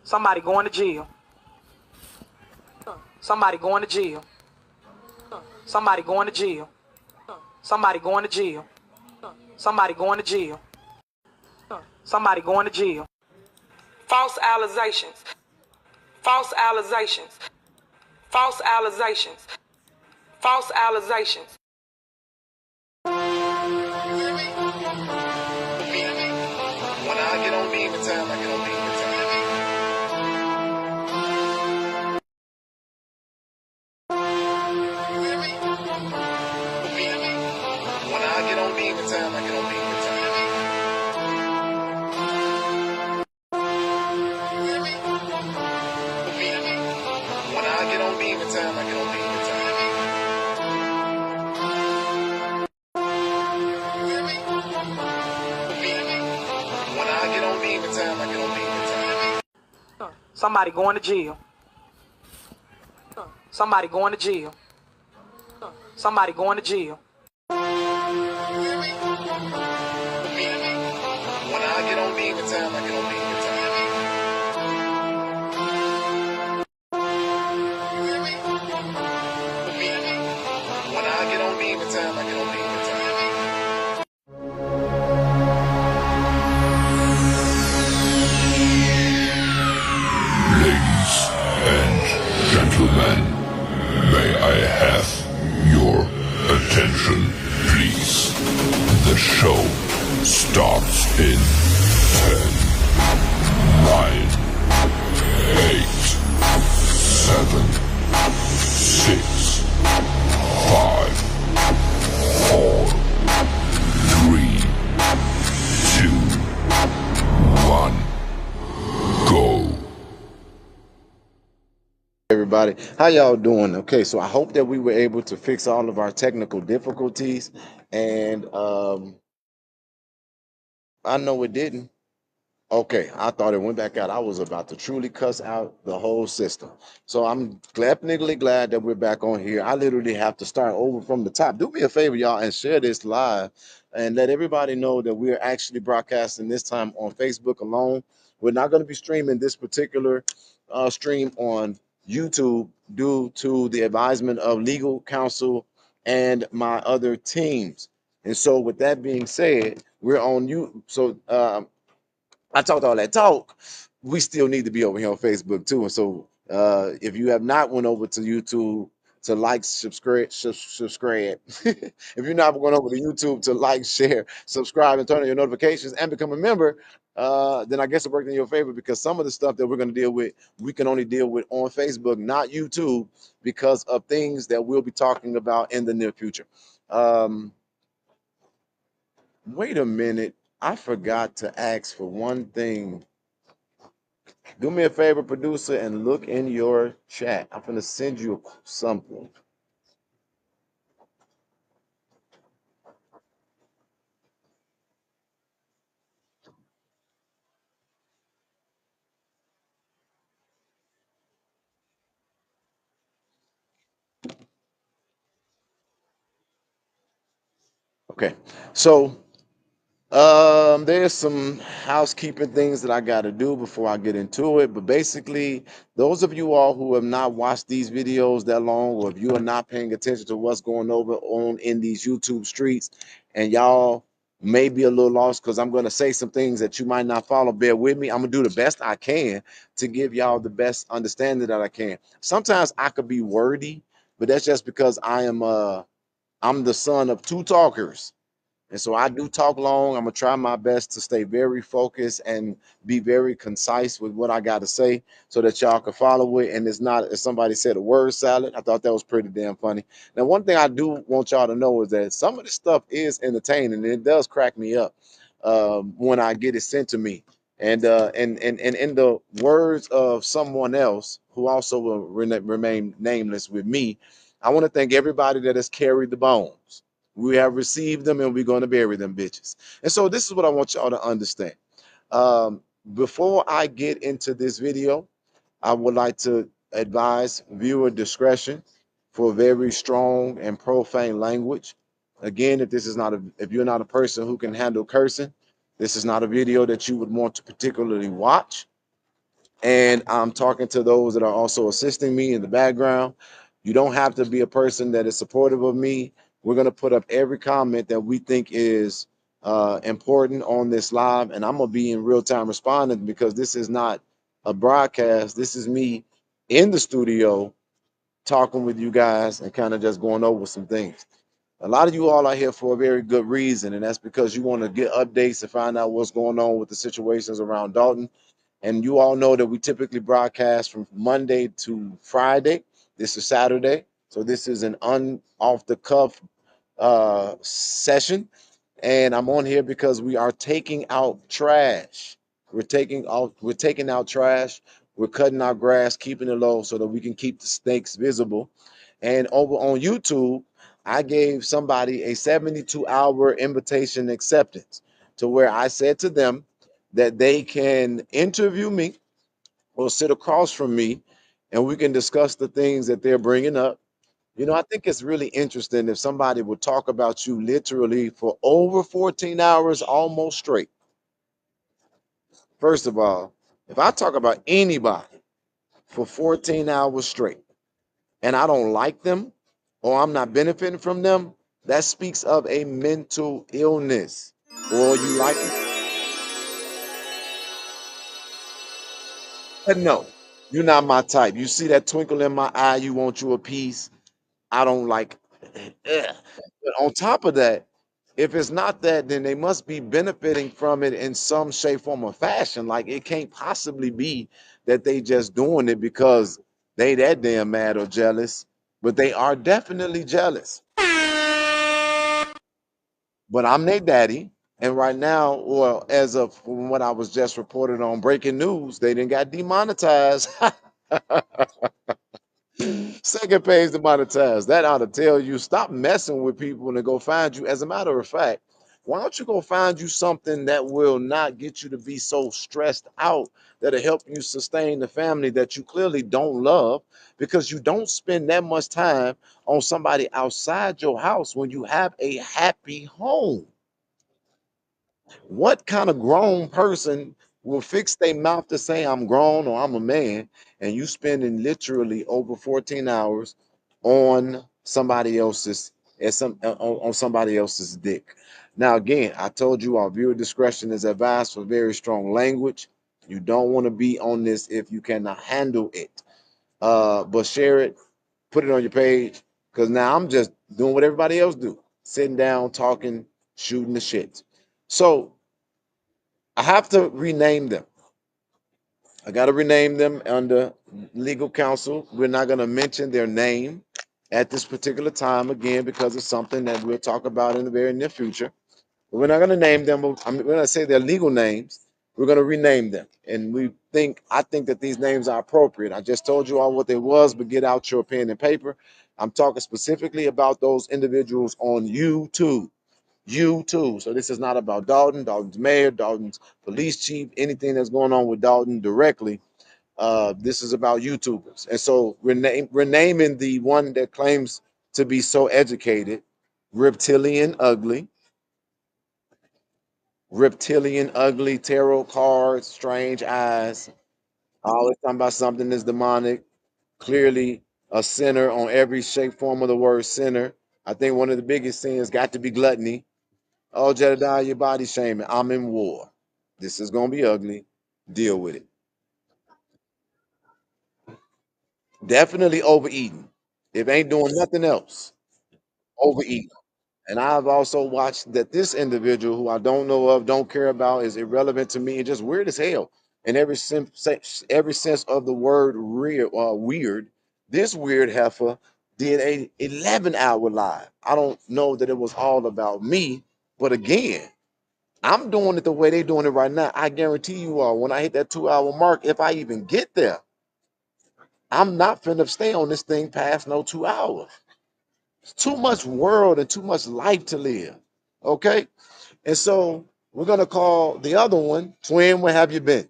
Somebody going to jail. Somebody going to jail. Somebody going to jail. Somebody going to jail. Somebody going to jail. Somebody going to jail. False allegations. False allegations. False allegations. False allegations. When I get on Demon Time, I get on Demon Time. When I get on Demon Time, I get on Demon Time. When I get on Demon Time, I get on Demon Time. When I get on Demon Time, I get on Demon Time. Somebody going to jail. Somebody going to jail. Somebody going to jail. When I get on Demon Time, I get on Demon Time. When I get on Demon Time, I get on Demon Time. Ladies and gentlemen, may I have your attention, please? The show starts in 10, 9, 8, 7, 6, 5, 4, 3, 2, 1, go. Everybody, how y'all doing? Okay, so I hope that we were able to fix all of our technical difficulties, and I know it didn't. Okay, I thought it went back out. I was about to truly cuss out the whole system. So I'm definitely glad that we're back on here. I literally have to start over from the top. Do me a favor, y'all, and share this live and let everybody know that we're actually broadcasting this time on Facebook alone. We're not going to be streaming this particular stream on YouTube due to the advisement of legal counsel and my other teams. And so with that being said, we're on you. So I talked all that talk. We still need to be over here on Facebook too. And so if you have not went over to YouTube to like, subscribe. If you're not going over to YouTube to like, share, subscribe, and turn on your notifications and become a member, then I guess it worked in your favor, because some of the stuff that we're going to deal with, we can only deal with on Facebook, not YouTube, because of things that we'll be talking about in the near future. Wait a minute. I forgot to ask for one thing. Do me a favor, producer, and look in your chat. I'm going to send you something. Okay. So there's some housekeeping things that I got to do before I get into it. But basically, those of you all who have not watched these videos that long, or if you are not paying attention to what's going on in these YouTube streets, and y'all may be a little lost because I'm going to say some things that you might not follow, bear with me. I'm going to do the best I can to give y'all the best understanding that I can. Sometimes I could be wordy, but that's just because I'm the son of two talkers. And so I do talk long. I'm going to try my best to stay very focused and be very concise with what I got to say so that y'all can follow it. And it's not, as somebody said, a word salad. I thought that was pretty damn funny. Now, one thing I do want y'all to know is that some of this stuff is entertaining, and it does crack me up when I get it sent to me. And in the words of someone else who also will remain nameless with me, I want to thank everybody that has carried the bones. We have received them, and we're going to bury them bitches. And so this is what I want y'all to understand. Before I get into this video, I would like to advise viewer discretion for very strong and profane language. Again, if you're not a person who can handle cursing, this is not a video that you would want to particularly watch. And I'm talking to those that are also assisting me in the background. You don't have to be a person that is supportive of me. We're going to put up every comment that we think is important on this live, and I'm going to be in real time responding because this is not a broadcast. This is me in the studio talking with you guys and kind of just going over some things. A lot of you all are here for a very good reason, and that's because you want to get updates and find out what's going on with the situations around Dalton. And you all know that we typically broadcast from Monday to Friday. This is Saturday, so this is an off the cuff session, and I'm on here because we are taking out trash. We're taking out trash. We're cutting our grass, keeping it low so that we can keep the snakes visible. And over on YouTube, I gave somebody a 72-hour invitation acceptance to where I said to them that they can interview me or sit across from me and we can discuss the things that they're bringing up. You know, I think it's really interesting if somebody would talk about you literally for over 14 hours almost straight. First of all, if I talk about anybody for 14 hours straight and I don't like them or I'm not benefiting from them, that speaks of a mental illness. Or you like it. But no, you're not my type. You see that twinkle in my eye, you want you a piece. I don't like it. But on top of that, if it's not that, then they must be benefiting from it in some shape, form, or fashion. Like it can't possibly be that they just doing it because they that damn mad or jealous, but they are definitely jealous. But I'm their daddy, and right now, well, as of from what I was just reported on breaking news, they didn't got demonetized. Second page demonetized. That ought to tell you stop messing with people and go find you. As a matter of fact, why don't you go find you something that will not get you to be so stressed out that'll help you sustain the family that you clearly don't love because you don't spend that much time on somebody outside your house when you have a happy home. What kind of grown person will fix their mouth to say I'm grown or I'm a man, and you spending literally over 14 hours on somebody else's on somebody else's dick? Now, again, I told you our viewer discretion is advised for very strong language. You don't want to be on this if you cannot handle it. But share it, put it on your page, because now I'm just doing what everybody else do, sitting down, talking, shooting the shit. So I have to rename them. I got to rename them under legal counsel. We're not going to mention their name at this particular time again because it's something that we'll talk about in the very near future. But we're not going to name them. We're going to say their legal names. We're going to rename them, and I think that these names are appropriate. I just told you all what they was, but get out your pen and paper. I'm talking specifically about those individuals on YouTube. YouTube. So this is not about Dalton, Dalton's mayor, Dalton's police chief, anything that's going on with Dalton directly. This is about YouTubers. And so we're naming the one that claims to be so educated, Reptilian Ugly. Reptilian Ugly, tarot cards, strange eyes. Always talking about something that's demonic. Clearly a sinner on every shape, form of the word sinner. I think one of the biggest sins got to be gluttony. Oh, Jedediah, your body shaming. I'm in war. This is gonna be ugly. Deal with it. Definitely overeating. If ain't doing nothing else, overeating. And I've also watched that this individual who I don't know of, don't care about, is irrelevant to me and just weird as hell. In every sense of the word weird, this weird heifer did a 11-hour live. I don't know that it was all about me, but again, I'm doing it the way they're doing it right now. I guarantee you all, when I hit that 2-hour mark, if I even get there, I'm not finna stay on this thing past no 2 hours. It's too much world and too much life to live. Okay? And so we're gonna call the other one Twin. Where have you been?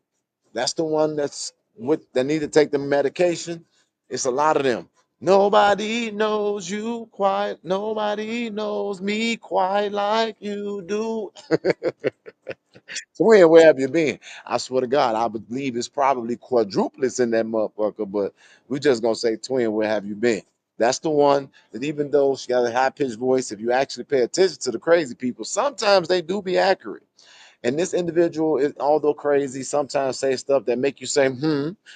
That's the one that need to take the medication. It's a lot of them. Nobody knows you quite. Nobody knows me quite like you do. Twin, where have you been? I swear to God, I believe it's probably quadruplets in that motherfucker, but we just gonna say, twin, where have you been? That's the one that even though she got a high pitched voice, if you actually pay attention to the crazy people, sometimes they do be accurate. And this individual is, although crazy, sometimes say stuff that make you say,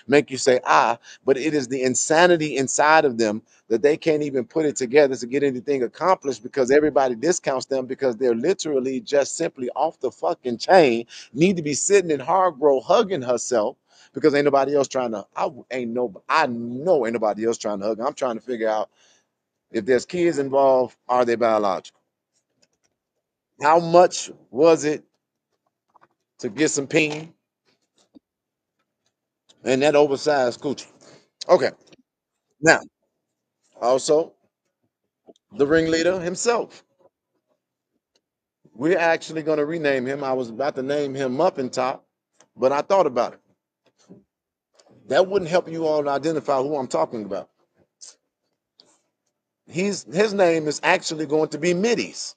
make you say, but it is the insanity inside of them that they can't even put it together to get anything accomplished because everybody discounts them because they're literally just simply off the fucking chain, need to be sitting in Hargrove hugging herself because ain't nobody else trying to, I know ain't nobody else trying to hug. I'm trying to figure out if there's kids involved, are they biological? How much was it to get some ping and that oversized coochie? Okay. Now, also the ringleader himself. We're actually going to rename him. I was about to name him Muffin Top, but I thought about it. That wouldn't help you all identify who I'm talking about. His name is actually going to be Middies,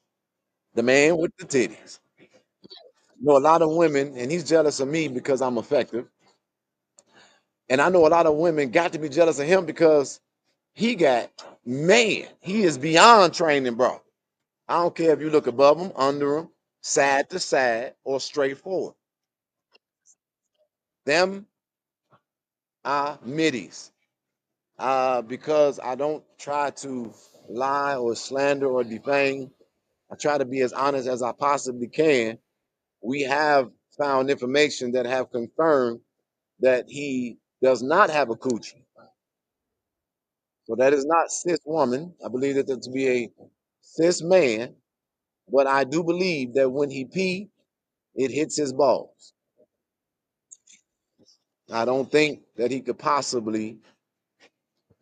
the man with the titties. You know, a lot of women, and he's jealous of me because I'm effective. And I know a lot of women got to be jealous of him because he is beyond training, bro. I don't care if you look above him, under him, side to side, or straight forward. Them are middies. Because I don't try to lie or slander or defame. I try to be as honest as I possibly can. We have found information that have confirmed that he does not have a coochie. So that is not cis woman. I believe that to be a cis man, but I do believe that when he pee, it hits his balls. I don't think that he could possibly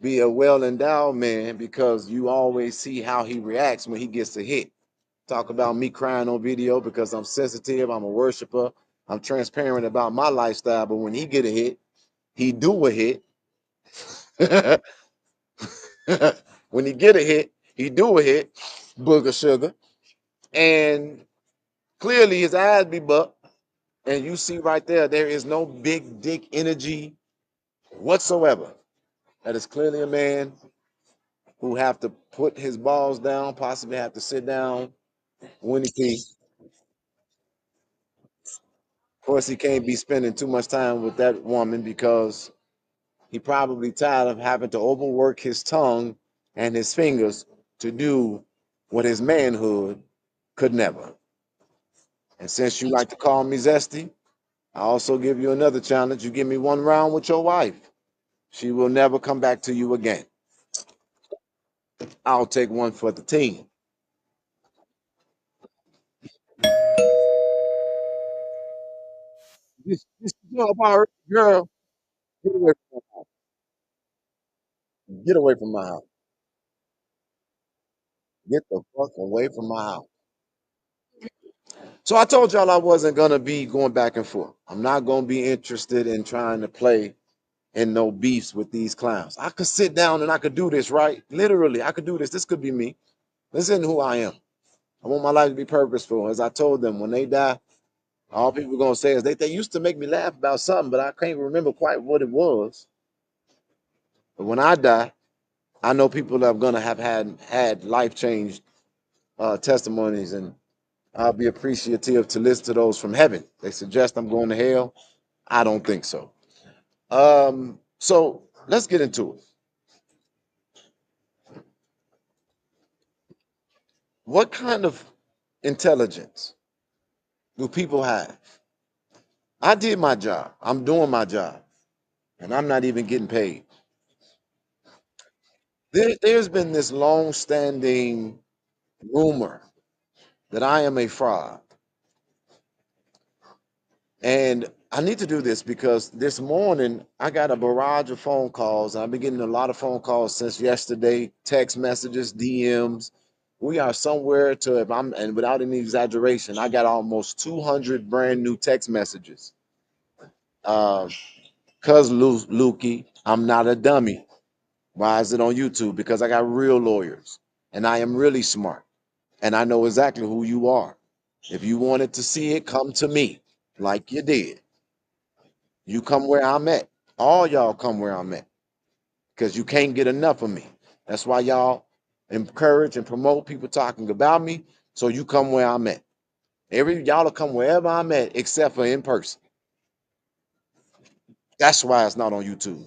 be a well endowed man because you always see how he reacts when he gets a hit. Talk about me crying on video because I'm sensitive, I'm a worshiper, I'm transparent about my lifestyle. But when he get a hit, he do a hit. When he get a hit, he do a hit, booger sugar. And clearly his eyes be buck. And you see right there is no big dick energy whatsoever. That is clearly a man who have to put his balls down, possibly have to sit down when he pee. Of course, he can't be spending too much time with that woman because he probably tired of having to overwork his tongue and his fingers to do what his manhood could never. And since you like to call me zesty, I also give you another challenge. You give me one round with your wife, she will never come back to you again. I'll take one for the team. This about girl, get away from my house. Get away from my house. Get the fuck away from my house. So I told y'all I wasn't gonna be going back and forth. I'm not gonna be interested in trying to play in no beefs with these clowns. I could sit down and I could do this, right? Literally, I could do this. This could be me. This isn't who I am. I want my life to be purposeful. As I told them, when they die, all people are gonna say is they used to make me laugh about something, but I can't remember quite what it was. But when I die, I know people are gonna have had life changed testimonies, and I'll be appreciative to listen to those from heaven. They suggest I'm going to hell. I don't think so. So let's get into it. What kind of intelligence do people have? I did my job. I'm doing my job, and I'm not even getting paid. There's been this long-standing rumor that I am a fraud. And I need to do this because this morning I got a barrage of phone calls. I've been getting a lot of phone calls since yesterday, text messages, DMs. We are somewhere to, if I'm, and without any exaggeration, I got almost 200 brand new text messages. Cuz Lukey, I'm not a dummy. Why is it on YouTube? Because I got real lawyers and I am really smart and I know exactly who you are. If you wanted to see it, come to me. like you did. You come where I'm at. All y'all come where I'm at because you can't get enough of me. That's why y'all encourage and promote people talking about me. So you come where I'm at. Y'all will come wherever I'm at except for in person. That's why it's not on YouTube.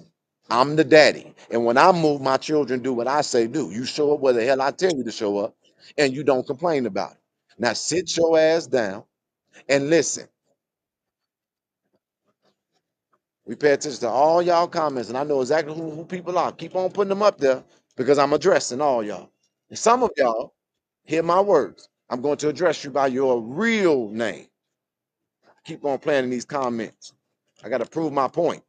I'm the daddy. And when I move, my children do what I say do. You show up where the hell I tell you to show up, and you don't complain about it. Now sit your ass down and listen. We pay attention to all y'all comments, and I know exactly who people are. Keep on putting them up there because I'm addressing all y'all. And some of y'all, hear my words. I'm going to address you by your real name. Keep on playing in these comments. I got to prove my point.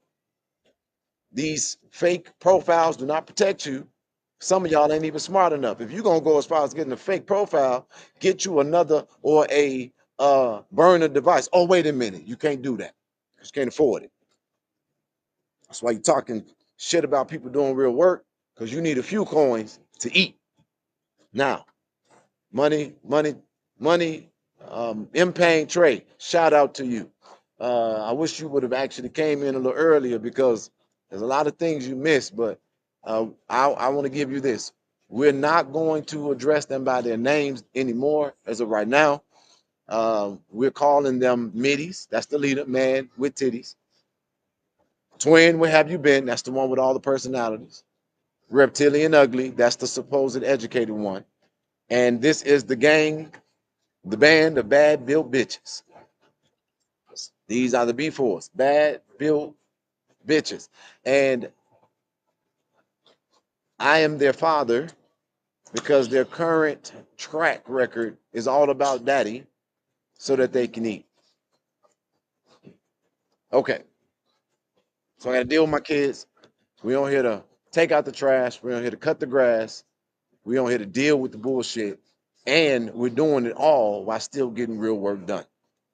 These fake profiles do not protect you. Some of y'all ain't even smart enough. If you're gonna go as far as getting a fake profile, get you another or a burner device. Oh, wait a minute, you can't do that. You can't afford it. That's why you're talking shit about people doing real work, because you need a few coins to eat. Now, money, money, money, M-Pain Trey, shout out to you. I wish you would have actually came in a little earlier because there's a lot of things you missed, but I want to give you this. We're not going to address them by their names anymore as of right now. We're calling them middies. That's the leader, man with titties. Twin, where have you been? That's the one with all the personalities. Reptilian ugly, that's the supposed educated one. And this is the gang, the band of bad built bitches. These are the B4s, bad built bitches. And I am their father because their current track record is all about daddy so that they can eat. Okay, so I got to deal with my kids. We don't here to take out the trash. We don't here to cut the grass. We don't here to deal with the bullshit. And we're doing it all while still getting real work done.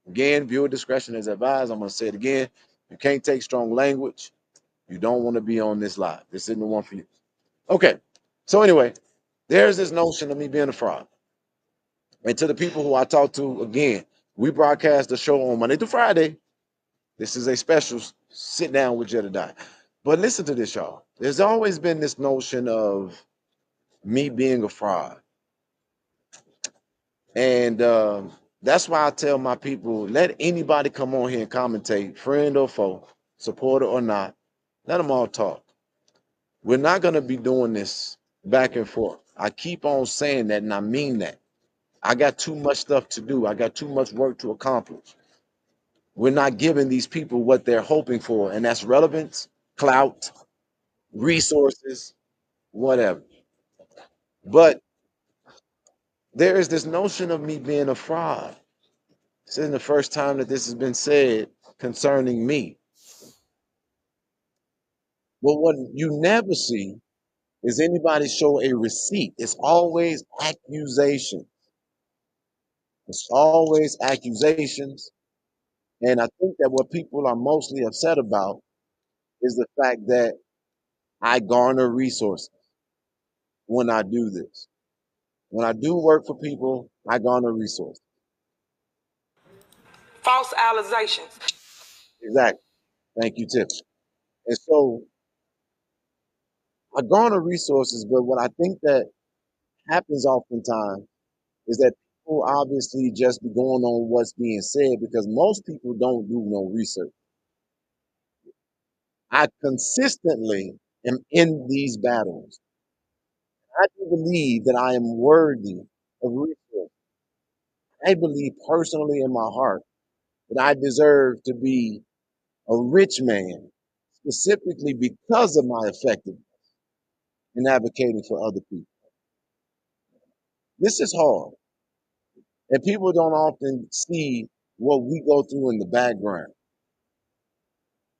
Again, viewer discretion is advised. I'm going to say it again. You can't take strong language. You don't want to be on this live. This isn't the one for you. Okay. So anyway, there's this notion of me being a fraud. And to the people who I talk to, again, we broadcast the show on Monday through Friday. This is a special sit down with Jedediah. But listen to this, y'all. There's always been this notion of me being a fraud. And that's why I tell my people, let anybody come on here and commentate, friend or foe, supporter or not. Let them all talk. We're not going to be doing this back and forth. I keep on saying that, and I mean that. I got too much stuff to do. I got too much work to accomplish. We're not giving these people what they're hoping for, and that's relevance, clout, resources, whatever. But there is this notion of me being a fraud. This isn't the first time that this has been said concerning me. But what you never see is anybody show a receipt. It's always accusation. It's always accusations. And I think that what people are mostly upset about is the fact that I garner resources when I do this. When I do work for people, I garner resources. False allegations. Exactly. Thank you, Tip. And so I garner resources, but what I think that happens oftentimes is that people obviously just be going on what's being said because most people don't do no research. I consistently am in these battles. I do believe that I am worthy of resources. I believe personally in my heart that I deserve to be a rich man specifically because of my effectiveness in advocating for other people. This is hard, and people don't often see what we go through in the background.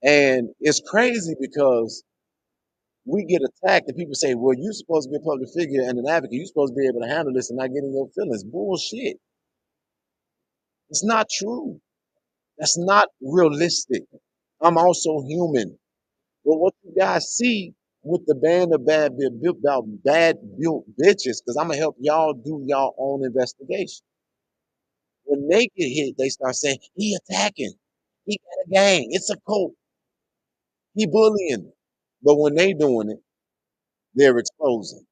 And it's crazy because we get attacked and people say, well, you're supposed to be a public figure and an advocate. You're supposed to be able to handle this and not get in your feelings. Bullshit. It's not true. That's not realistic. I'm also human. But what you guys see with the band of bad built bitches, because I'm gonna help y'all do y'all own investigation. When they get hit, they start saying, he attacking. He got a gang. It's a cult. He bullying them. But when they doing it, they're exposing.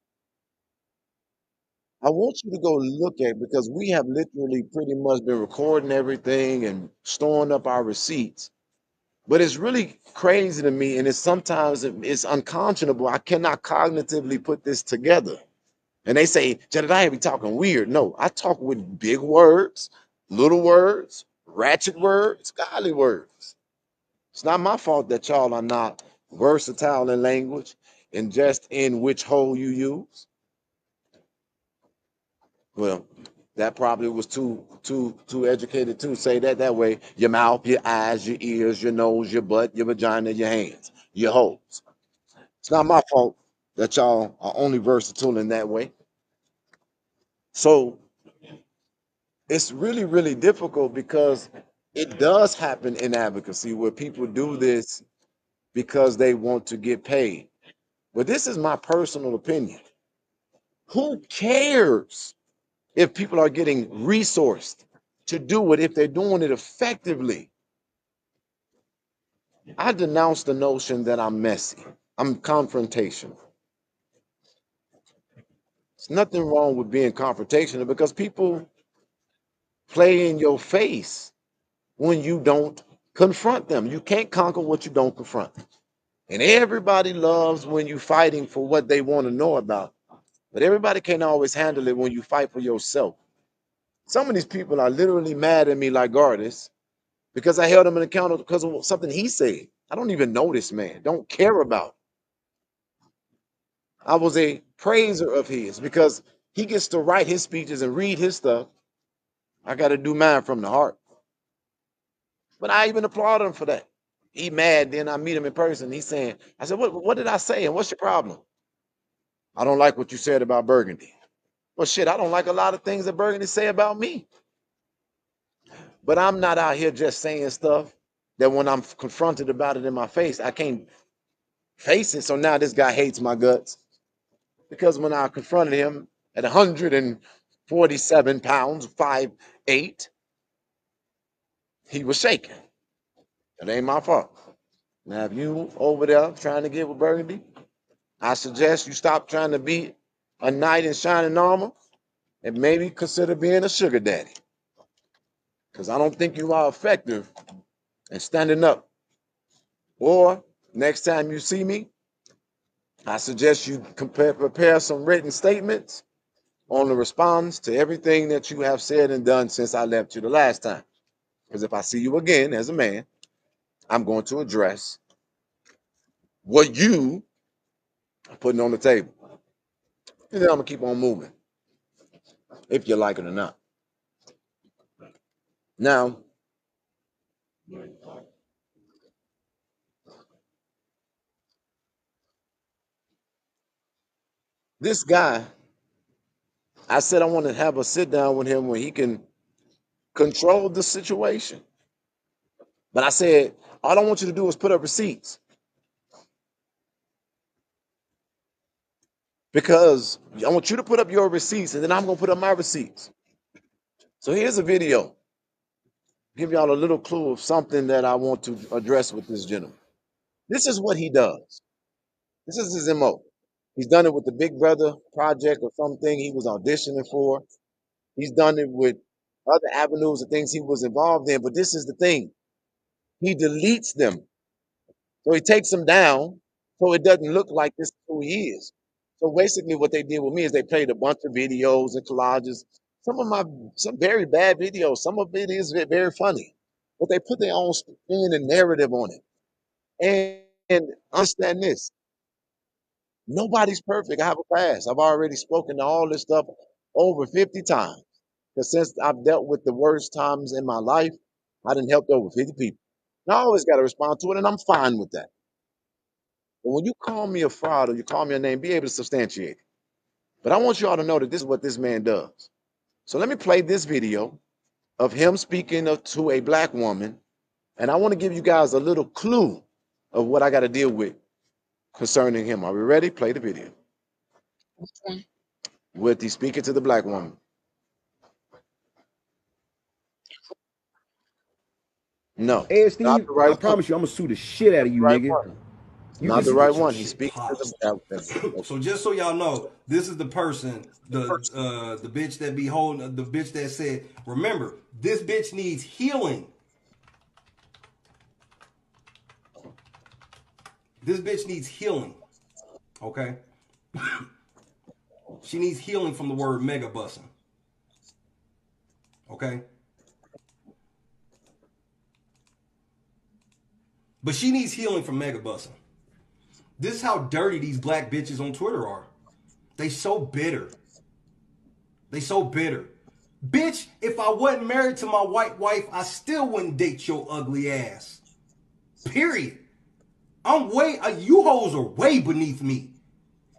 I want you to go look at because we have literally pretty much been recording everything and storing up our receipts. But it's really crazy to me, and it's sometimes it's unconscionable. I cannot cognitively put this together. And they say, Jedediah be talking weird. No, I talk with big words, little words, ratchet words, godly words. It's not my fault that y'all are not versatile in language and just in which hole you use. Well, that probably was too educated to say that way. Your mouth, your eyes, your ears, your nose, your butt, your vagina, your hands, your holes. It's not my fault that y'all are only versatile in that way. So it's really, really difficult because it does happen in advocacy where people do this because they want to get paid. But this is my personal opinion. Who cares if people are getting resourced to do it if they're doing it effectively? I denounce the notion that I'm messy. I'm confrontational. There's nothing wrong with being confrontational because people play in your face when you don't confront them. You can't conquer what you don't confront. And everybody loves when you're fighting for what they want to know about. But everybody can't always handle it when you fight for yourself. Some of these people are literally mad at me like artists because I held him accountable because of something he said. I don't even know this man, don't care about. I was a praiser of his because he gets to write his speeches and read his stuff. I got to do mine from the heart. But I even applaud him for that. He mad, then I meet him in person. He's saying, I said, what did I say? And what's your problem? I don't like what you said about Burgundy. Well, shit, I don't like a lot of things that Burgundy say about me. But I'm not out here just saying stuff that when I'm confronted about it in my face, I can't face it. So now this guy hates my guts. Because when I confronted him at 147 pounds, 5'8", he was shaking. It ain't my fault. Now, if you over there trying to get with Burgundy, I suggest you stop trying to be a knight in shining armor and maybe consider being a sugar daddy. Because I don't think you are effective in standing up. Or next time you see me, I suggest you prepare some written statements on the response to everything that you have said and done since I left you the last time. Because if I see you again as a man, I'm going to address what you are putting on the table. And then I'm going to keep on moving, if you like it or not. Now, this guy, I said I want to have a sit down with him where he can control the situation. But I said, all I want you to do is put up receipts. Because I want you to put up your receipts and then I'm going to put up my receipts. So here's a video. Give y'all a little clue of something that I want to address with this gentleman. This is what he does. This is his MO. He's done it with the Big Brother project or something he was auditioning for. He's done it with other avenues and things he was involved in. But this is the thing. He deletes them. So he takes them down so it doesn't look like this is who he is. So basically what they did with me is they played a bunch of videos and collages. Some very bad videos. Some of it is very funny. But they put their own spin and narrative on it. And understand this. Nobody's perfect. I have a past. I've already spoken to all this stuff over 50 times. Because since I've dealt with the worst times in my life, I done helped over 50 people. And I always got to respond to it, and I'm fine with that. But when you call me a fraud or you call me a name, be able to substantiate it. But I want you all to know that this is what this man does. So let me play this video of him speaking to a black woman. And I want to give you guys a little clue of what I got to deal with concerning him. Are we ready? Play the video. With he speaking to the black woman. No, Ed not Steve, the I right one. promise you, I'm gonna sue the shit out of you, Right nigga. one. You Not can the see. right Get your one. He's shit speaking to popped. the So just so y'all know, this is the person, the bitch that be holding, the bitch that said, remember, this bitch needs healing. This bitch needs healing. Okay? She needs healing from the word mega bussing. Okay? But she needs healing from mega bussing. This is how dirty these black bitches on Twitter are. They so bitter. They so bitter. Bitch, if I wasn't married to my white wife, I still wouldn't date your ugly ass. Period. You hoes are way beneath me.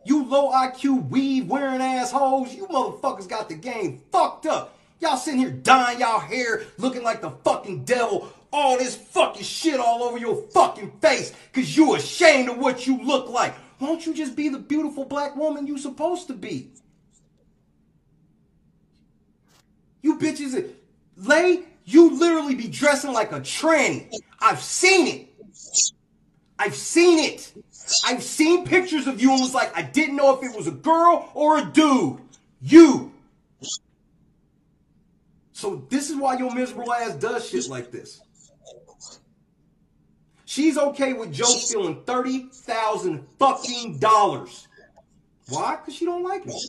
You low IQ weave wearing assholes, you motherfuckers got the game fucked up. Y'all sitting here dyeing y'all hair, looking like the fucking devil, all this fucking shit all over your fucking face, cause you ashamed of what you look like. Why don't you just be the beautiful black woman you supposed to be? You bitches, you literally be dressing like a tranny. I've seen it. I've seen it. I've seen pictures of you and was like, I didn't know if it was a girl or a dude. You. So this is why your miserable ass does shit like this. She's okay with Joe stealing $30,000 fucking dollars. Why? Because she don't like me.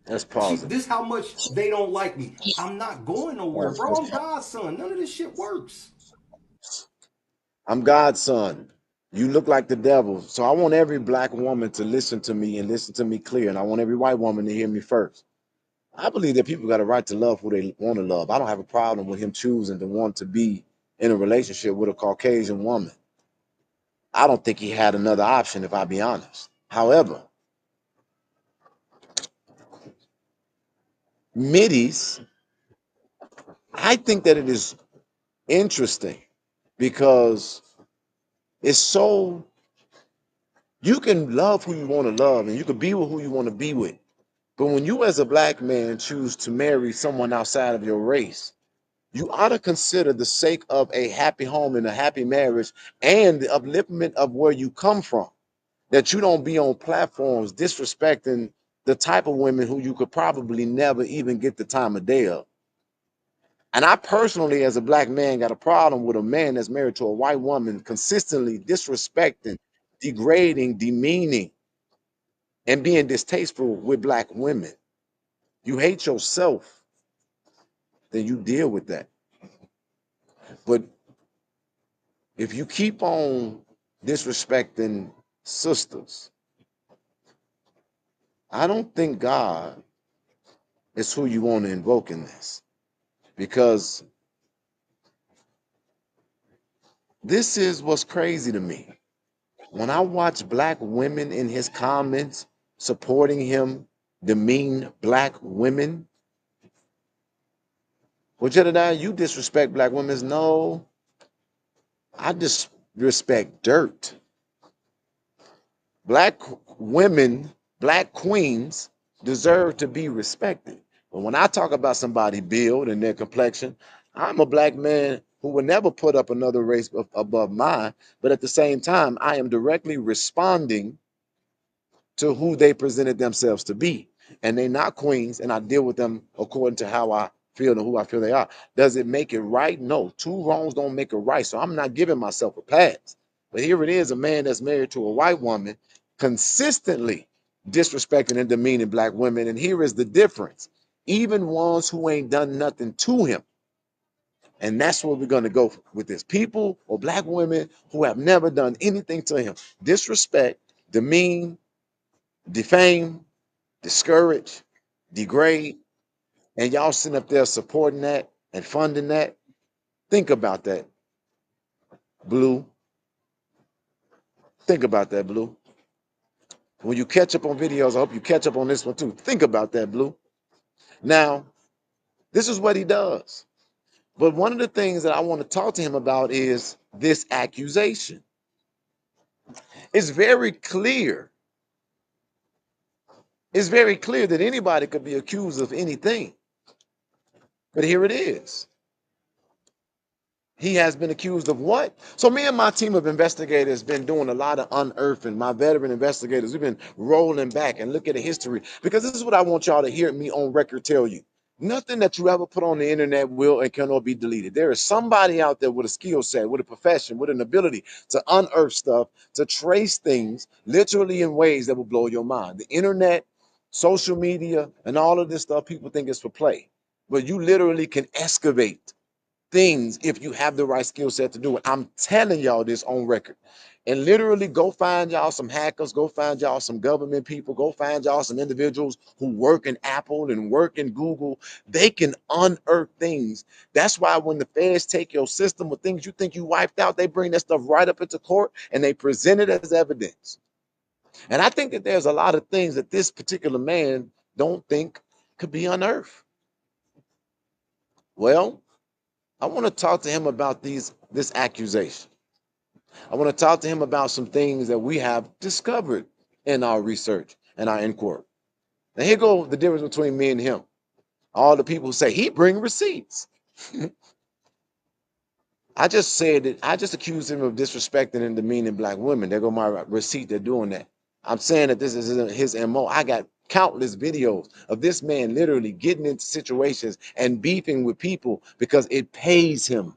Let's pause it. This how much they don't like me. I'm not going nowhere, Pause bro. it. I'm God's son. None of this shit works. I'm God's son. You look like the devil. So I want every black woman to listen to me and listen to me clear. And I want every white woman to hear me first. I believe that people got a right to love who they want to love. I don't have a problem with him choosing to want to be in a relationship with a Caucasian woman. I don't think he had another option, if I be honest. However, middies, I think that it is interesting because it's so, you can love who you want to love and you can be with who you want to be with. But when you as a black man choose to marry someone outside of your race, you ought to consider the sake of a happy home and a happy marriage and the upliftment of where you come from, that you don't be on platforms disrespecting the type of women who you could probably never even get the time of day of. And I personally, as a black man, got a problem with a man that's married to a white woman consistently disrespecting, degrading, demeaning, and being distasteful with black women. You hate yourself, then you deal with that. But if you keep on disrespecting sisters, I don't think God is who you want to invoke in this, because this is what's crazy to me. When I watch black women in his comments supporting him demean black women, well, Jedediah, you disrespect black women. No, I disrespect dirt. Black women, black queens deserve to be respected. But when I talk about somebody build and their complexion, I'm a black man who will never put up another race above mine. But at the same time, I am directly responding to who they presented themselves to be. And they're not queens, and I deal with them according to how I feel and who I feel they are. Does it make it right? No. Two wrongs don't make it right. So I'm not giving myself a pass. But here it is, a man that's married to a white woman consistently disrespecting and demeaning black women. And here is the difference. Even ones who ain't done nothing to him. And that's where we're going to go with this. People or black women who have never done anything to him. Disrespect, demean, defame, discourage, degrade, and y'all sitting up there supporting that and funding that. Think about that, Blue. Think about that, Blue. When you catch up on videos, I hope you catch up on this one too. Think about that, Blue. Now, this is what he does. But one of the things that I want to talk to him about is this accusation. It's very clear. It's very clear that anybody could be accused of anything. But here it is. He has been accused of what? So me and my team of investigators been doing a lot of unearthing. My veteran investigators, we've been rolling back and look at the history, because this is what I want y'all to hear me on record tell you. Nothing that you ever put on the internet will and cannot be deleted. There is somebody out there with a skill set, with a profession, with an ability to unearth stuff, to trace things literally in ways that will blow your mind. The internet, social media, and all of this stuff, people think it's for play, but you literally can excavate things if you have the right skill set to do it. I'm telling y'all this on record. And literally go find y'all some hackers, go find y'all some government people, go find y'all some individuals who work in Apple and work in Google. They can unearth things. That's why when the feds take your system with things you think you wiped out, they bring that stuff right up into court and they present it as evidence. And I think that there's a lot of things that this particular man don't think could be unearthed. Well, I want to talk to him about this accusation. I want to talk to him about some things that we have discovered in our research and our inquiry. Now here go the difference between me and him. All the people say he bring receipts. I just said that I just accused him of disrespecting and demeaning black women. There go my receipt. They're doing that. I'm saying that this is his MO. I got countless videos of this man literally getting into situations and beefing with people because it pays him.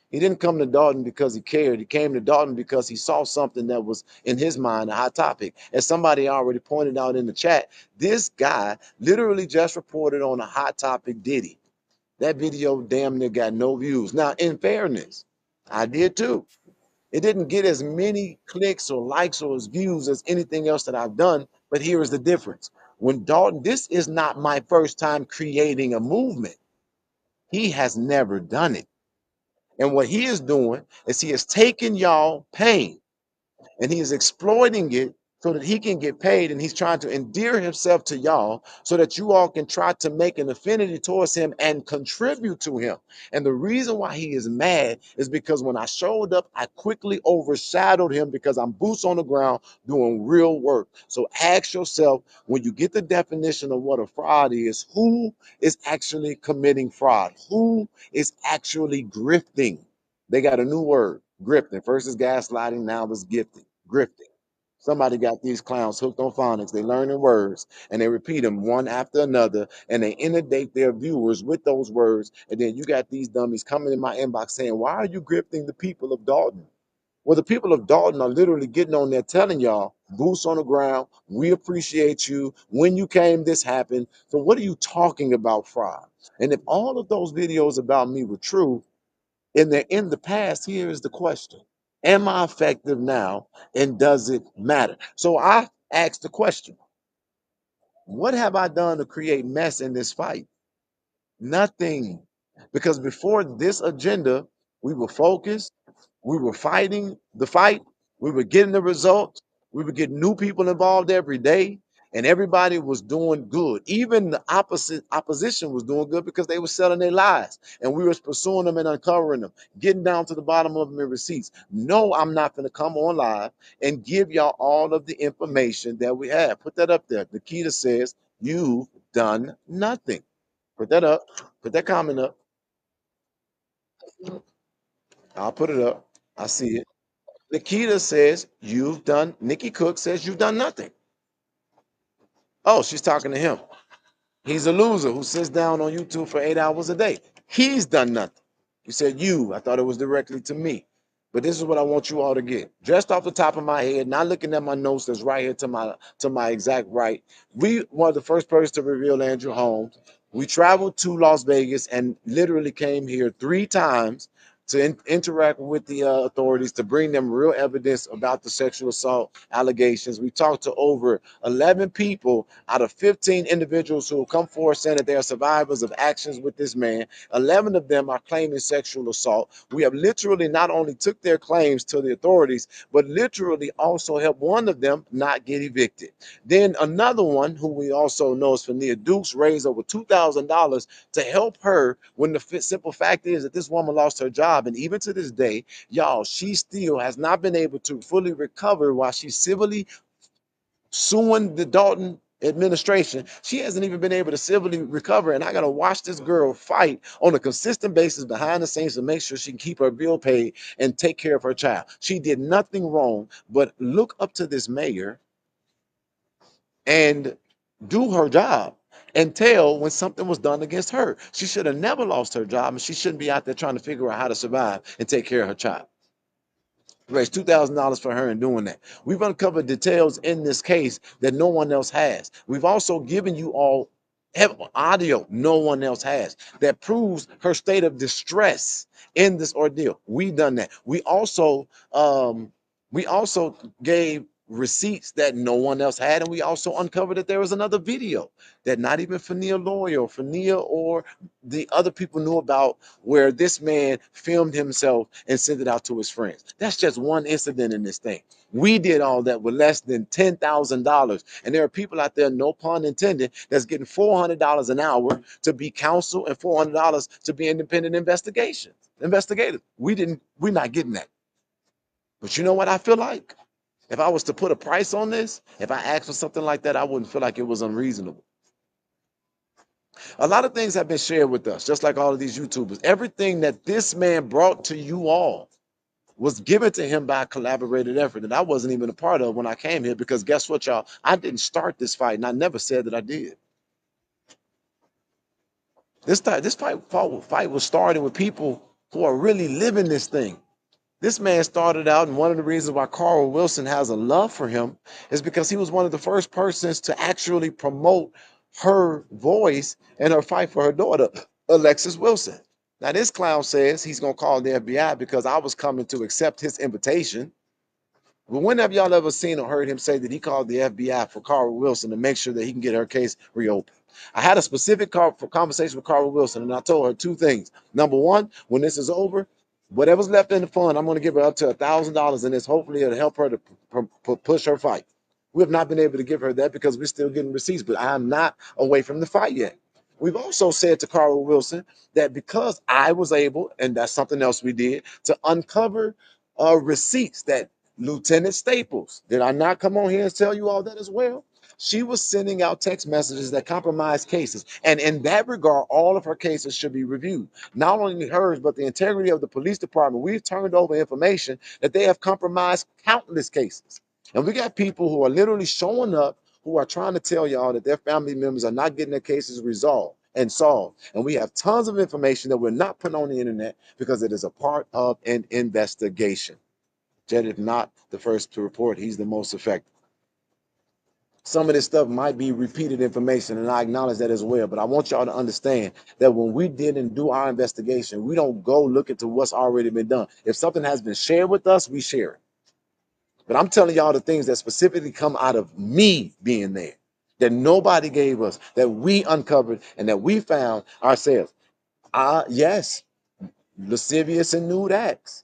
He didn't come to Dalton because he cared. He came to Dalton because he saw something that was in his mind a hot topic. As somebody already pointed out in the chat, this guy literally just reported on a hot topic Diddy. That video damn near got no views. Now, in fairness, I did too. It didn't get as many clicks or likes or as views as anything else that I've done, but here is the difference. When Dalton, this is not my first time creating a movement. He has never done it. And what he is doing is he is taking y'all pain and he is exploiting it so that he can get paid, and he's trying to endear himself to y'all so that you all can try to make an affinity towards him and contribute to him. And the reason why he is mad is because when I showed up, I quickly overshadowed him because I'm boots on the ground doing real work. So ask yourself, when you get the definition of what a fraud is, who is actually committing fraud? Who is actually grifting? They got a new word, grifting. First is gaslighting, now it's gifting, grifting. Somebody got these clowns hooked on phonics. They learn the words and they repeat them one after another, and they inundate their viewers with those words. And then you got these dummies coming in my inbox saying, why are you grifting the people of Dalton? Well, the people of Dalton are literally getting on there telling y'all, boots on the ground, we appreciate you. When you came, this happened. So what are you talking about, fraud? And if all of those videos about me were true, and they're in the past, here is the question. Am I effective now? And does it matter? So I asked the question, what have I done to create mess in this fight? Nothing. Because before this agenda, we were focused, we were fighting the fight, we were getting the results, we were getting new people involved every day, and everybody was doing good. Even the opposition was doing good because they were selling their lies, and we were pursuing them and uncovering them, getting down to the bottom of them in receipts. No, I'm not going to come on live and give y'all all of the information that we have. Put that up there. Nikita says, you've done nothing. Put that up. Put that comment up. I'll put it up. I see it. Nikita says, you've done, Nikki Cook says, you've done nothing. Oh, she's talking to him. He's a loser who sits down on YouTube for 8 hours a day. He's done nothing. You said you. I thought it was directly to me. But this is what I want you all to get. Just off the top of my head, not looking at my notes that's right here to my exact right. We were the first person to reveal Andrew Holmes. We traveled to Las Vegas and literally came here 3 times to interact with the authorities to bring them real evidence about the sexual assault allegations. We talked to over 11 people out of 15 individuals who have come forward saying that they are survivors of actions with this man. 11 of them are claiming sexual assault. We have literally not only took their claims to the authorities, but literally also helped one of them not get evicted. Then another one, who we also know is Fania Dukes, raised over $2,000 to help her when the simple fact is that this woman lost her job. And even to this day, y'all, she still has not been able to fully recover while she's civilly suing the Dalton administration, she hasn't even been able to civilly recover. And I got to watch this girl fight on a consistent basis behind the scenes to make sure she can keep her bill paid and take care of her child. She did nothing wrong but look up to this mayor and do her job and tell when something was done against her. She should have never lost her job, and she shouldn't be out there trying to figure out how to survive and take care of her child. Raised $2,000 for her in doing that. We've uncovered details in this case that no one else has. We've also given you all audio no one else has that proves her state of distress in this ordeal. We've done that. We also gave receipts that no one else had, and we also uncovered that there was another video that not even Fania Lawyer or Fania or the other people knew about, where this man filmed himself and sent it out to his friends. That's just one incident in this thing. We did all that with less than $10,000, and there are people out there, no pun intended, that's getting $400 an hour to be counsel and $400 to be independent investigators. We're not getting that. But you know what I feel like? If I was to put a price on this, if I asked for something like that, I wouldn't feel like it was unreasonable. A lot of things have been shared with us, just like all of these YouTubers. Everything that this man brought to you all was given to him by a collaborated effort that I wasn't even a part of when I came here, because guess what, y'all? I didn't start this fight, and I never said that I did. This fight was started with people who are really living this thing. This man started out, and one of the reasons why Carl Wilson has a love for him is because he was one of the first persons to actually promote her voice and her fight for her daughter, Alexis Wilson. Now, this clown says he's going to call the FBI because I was coming to accept his invitation. But when have y'all ever seen or heard him say that he called the FBI for Carl Wilson to make sure that he can get her case reopened? I had a specific conversation with Carl Wilson, and I told her two things. Number one, when this is over, whatever's left in the fund, I'm going to give her up to $1,000 in this. Hopefully, it'll help her to push her fight. We have not been able to give her that because we're still getting receipts, but I'm not away from the fight yet. We've also said to Carl Wilson that because I was able, and that's something else we did, to uncover receipts that Lieutenant Staples, did I not come on here and tell you all that as well? She was sending out text messages that compromised cases. And in that regard, all of her cases should be reviewed. Not only hers, but the integrity of the police department. We've turned over information that they have compromised countless cases. And we got people who are literally showing up who are trying to tell y'all that their family members are not getting their cases resolved and solved. And we have tons of information that we're not putting on the internet because it is a part of an investigation. Jed is not the first to report. He's the most effective. Some of this stuff might be repeated information, and I acknowledge that as well. But I want y'all to understand that when we didn't do our investigation, we don't go look into what's already been done. If something has been shared with us, we share it. But I'm telling y'all the things that specifically come out of me being there, that nobody gave us, that we uncovered, and that we found ourselves. Yes, lascivious and nude acts,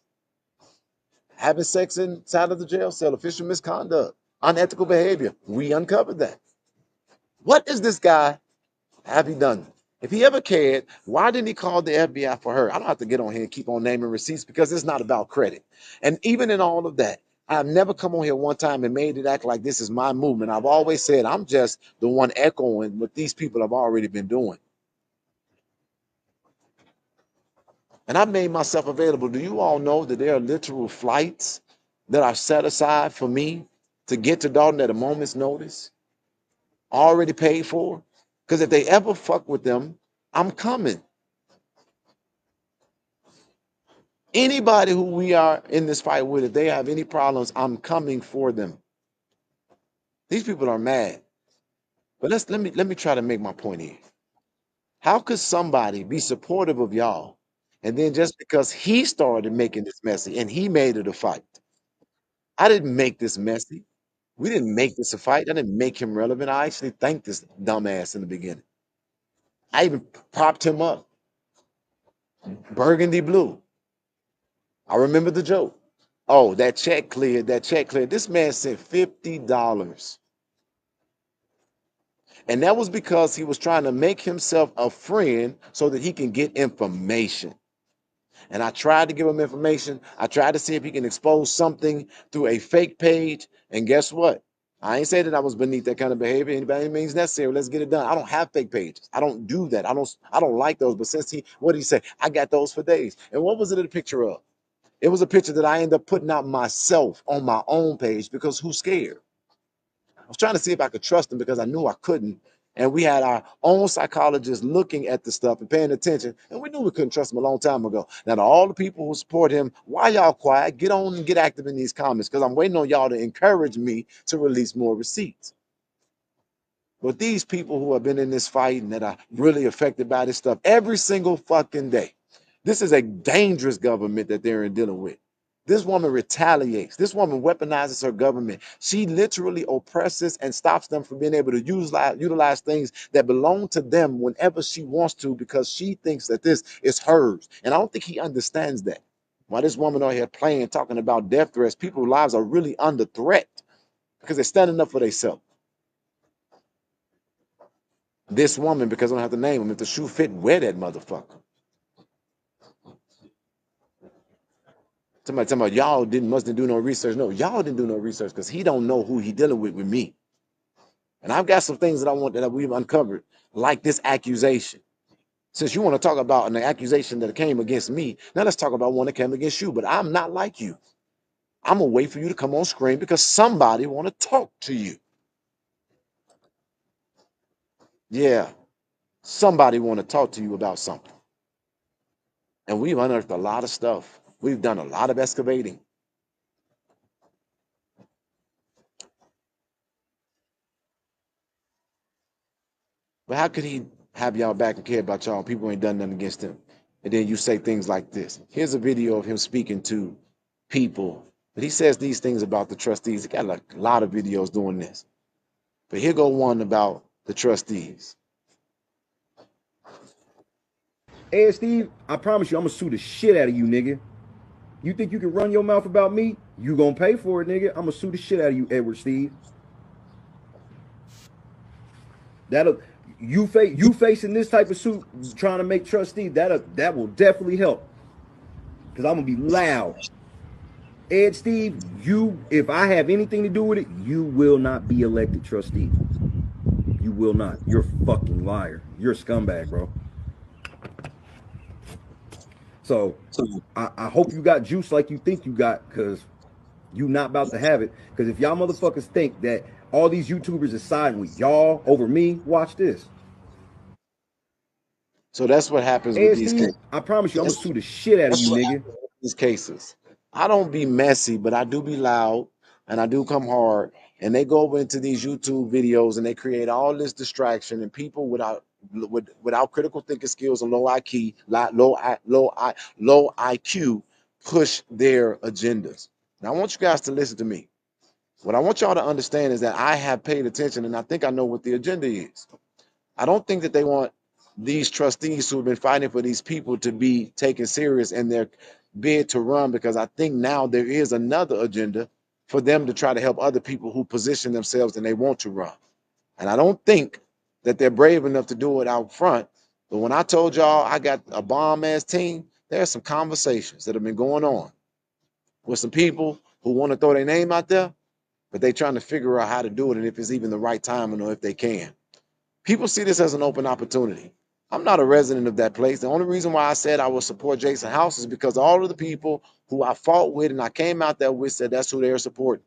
having sex inside of the jail cell, official misconduct, unethical behavior. We uncovered that. What is this guy have he done? If he ever cared, why didn't he call the FBI for her? I don't have to get on here and keep on naming receipts because it's not about credit. And even in all of that, I've never come on here one time and made it act like this is my movement. I've always said I'm just the one echoing what these people have already been doing. And I've made myself available. Do you all know that there are literal flights that are set aside for me to get to Dalton at a moment's notice? Already paid for? Because if they ever fuck with them, I'm coming. Anybody who we are in this fight with, if they have any problems, I'm coming for them. These people are mad. But let me try to make my point here. How could somebody be supportive of y'all, and then just because he started making this messy and he made it a fight? I didn't make this messy. We didn't make this a fight. I didn't make him relevant. I actually thanked this dumbass in the beginning. I even propped him up. Burgundy blue. I remember the joke. Oh, that check cleared. This man sent $50. And that was because he was trying to make himself a friend so that he can get information. And I tried to give him information. I tried to see if he can expose something through a fake page. And guess what? I ain't say that I was beneath that kind of behavior. Anybody means necessary. Let's get it done. I don't have fake pages. I don't do that. I don't like those. But since what did he say? I got those for days. And what was it a picture of? It was a picture that I ended up putting out myself on my own page because who's scared? I was trying to see if I could trust him because I knew I couldn't. And we had our own psychologists looking at the stuff and paying attention. And we knew we couldn't trust him a long time ago. Now, to all the people who support him, why y'all quiet? Get on and get active in these comments because I'm waiting on y'all to encourage me to release more receipts. But these people who have been in this fight and that are really affected by this stuff every single fucking day, this is a dangerous government that they're dealing with. This woman retaliates. This woman weaponizes her government. She literally oppresses and stops them from being able to utilize things that belong to them whenever she wants to because she thinks that this is hers. And I don't think he understands that. While this woman out here playing, talking about death threats, people's lives are really under threat because they're standing up for themselves. This woman, because I don't have to name him, if the shoe fit, wear that motherfucker. Somebody talking about y'all mustn't do no research. No, y'all didn't do no research because he don't know who he dealing with me. And I've got some things that I want that we've uncovered, like this accusation. Since you want to talk about an accusation that came against me, now let's talk about one that came against you. But I'm not like you. I'm gonna wait for you to come on screen because somebody want to talk to you. Yeah, somebody want to talk to you about something. And we've unearthed a lot of stuff. We've done a lot of excavating. But how could he have y'all back and care about y'all? People ain't done nothing against him. And then you say things like this. Here's a video of him speaking to people. But he says these things about the trustees. He got a lot of videos doing this. But here go one about the trustees. Hey, Steve, I promise you, I'm gonna sue the shit out of you, nigga. You think you can run your mouth about me? You gonna pay for it, nigga. I'm gonna sue the shit out of you, Edward Steve. You facing this type of suit, trying to make trustee, that will definitely help. Cause I'm gonna be loud. Ed Steve, if I have anything to do with it, you will not be elected trustee. You will not. You're a fucking liar. You're a scumbag, bro. So I hope you got juice like you think you got, because you not about to have it. Because if y'all motherfuckers think that all these YouTubers are siding with y'all over me, watch this. So that's what happens with these cases. I promise you, I'm gonna sue the shit out of you, nigga. These cases. I don't be messy, but I do be loud and I do come hard. And they go over into these YouTube videos and they create all this distraction, and people without critical thinking skills and low IQ push their agendas. Now I want you guys to listen to me. What I want y'all to understand is that I have paid attention and I think I know what the agenda is. I don't think that they want these trustees who have been fighting for these people to be taken serious in their bid to run, because I think now there is another agenda for them to try to help other people who position themselves and they want to run. And I don't think that they're brave enough to do it out front. But when I told y'all I got a bomb-ass team, there's some conversations that have been going on with some people who want to throw their name out there, but they're trying to figure out how to do it and if it's even the right time or if they can. People see this as an open opportunity. I'm not a resident of that place. The only reason why I said I will support Jason House is because all of the people who I fought with and I came out there with said that's who they're supporting.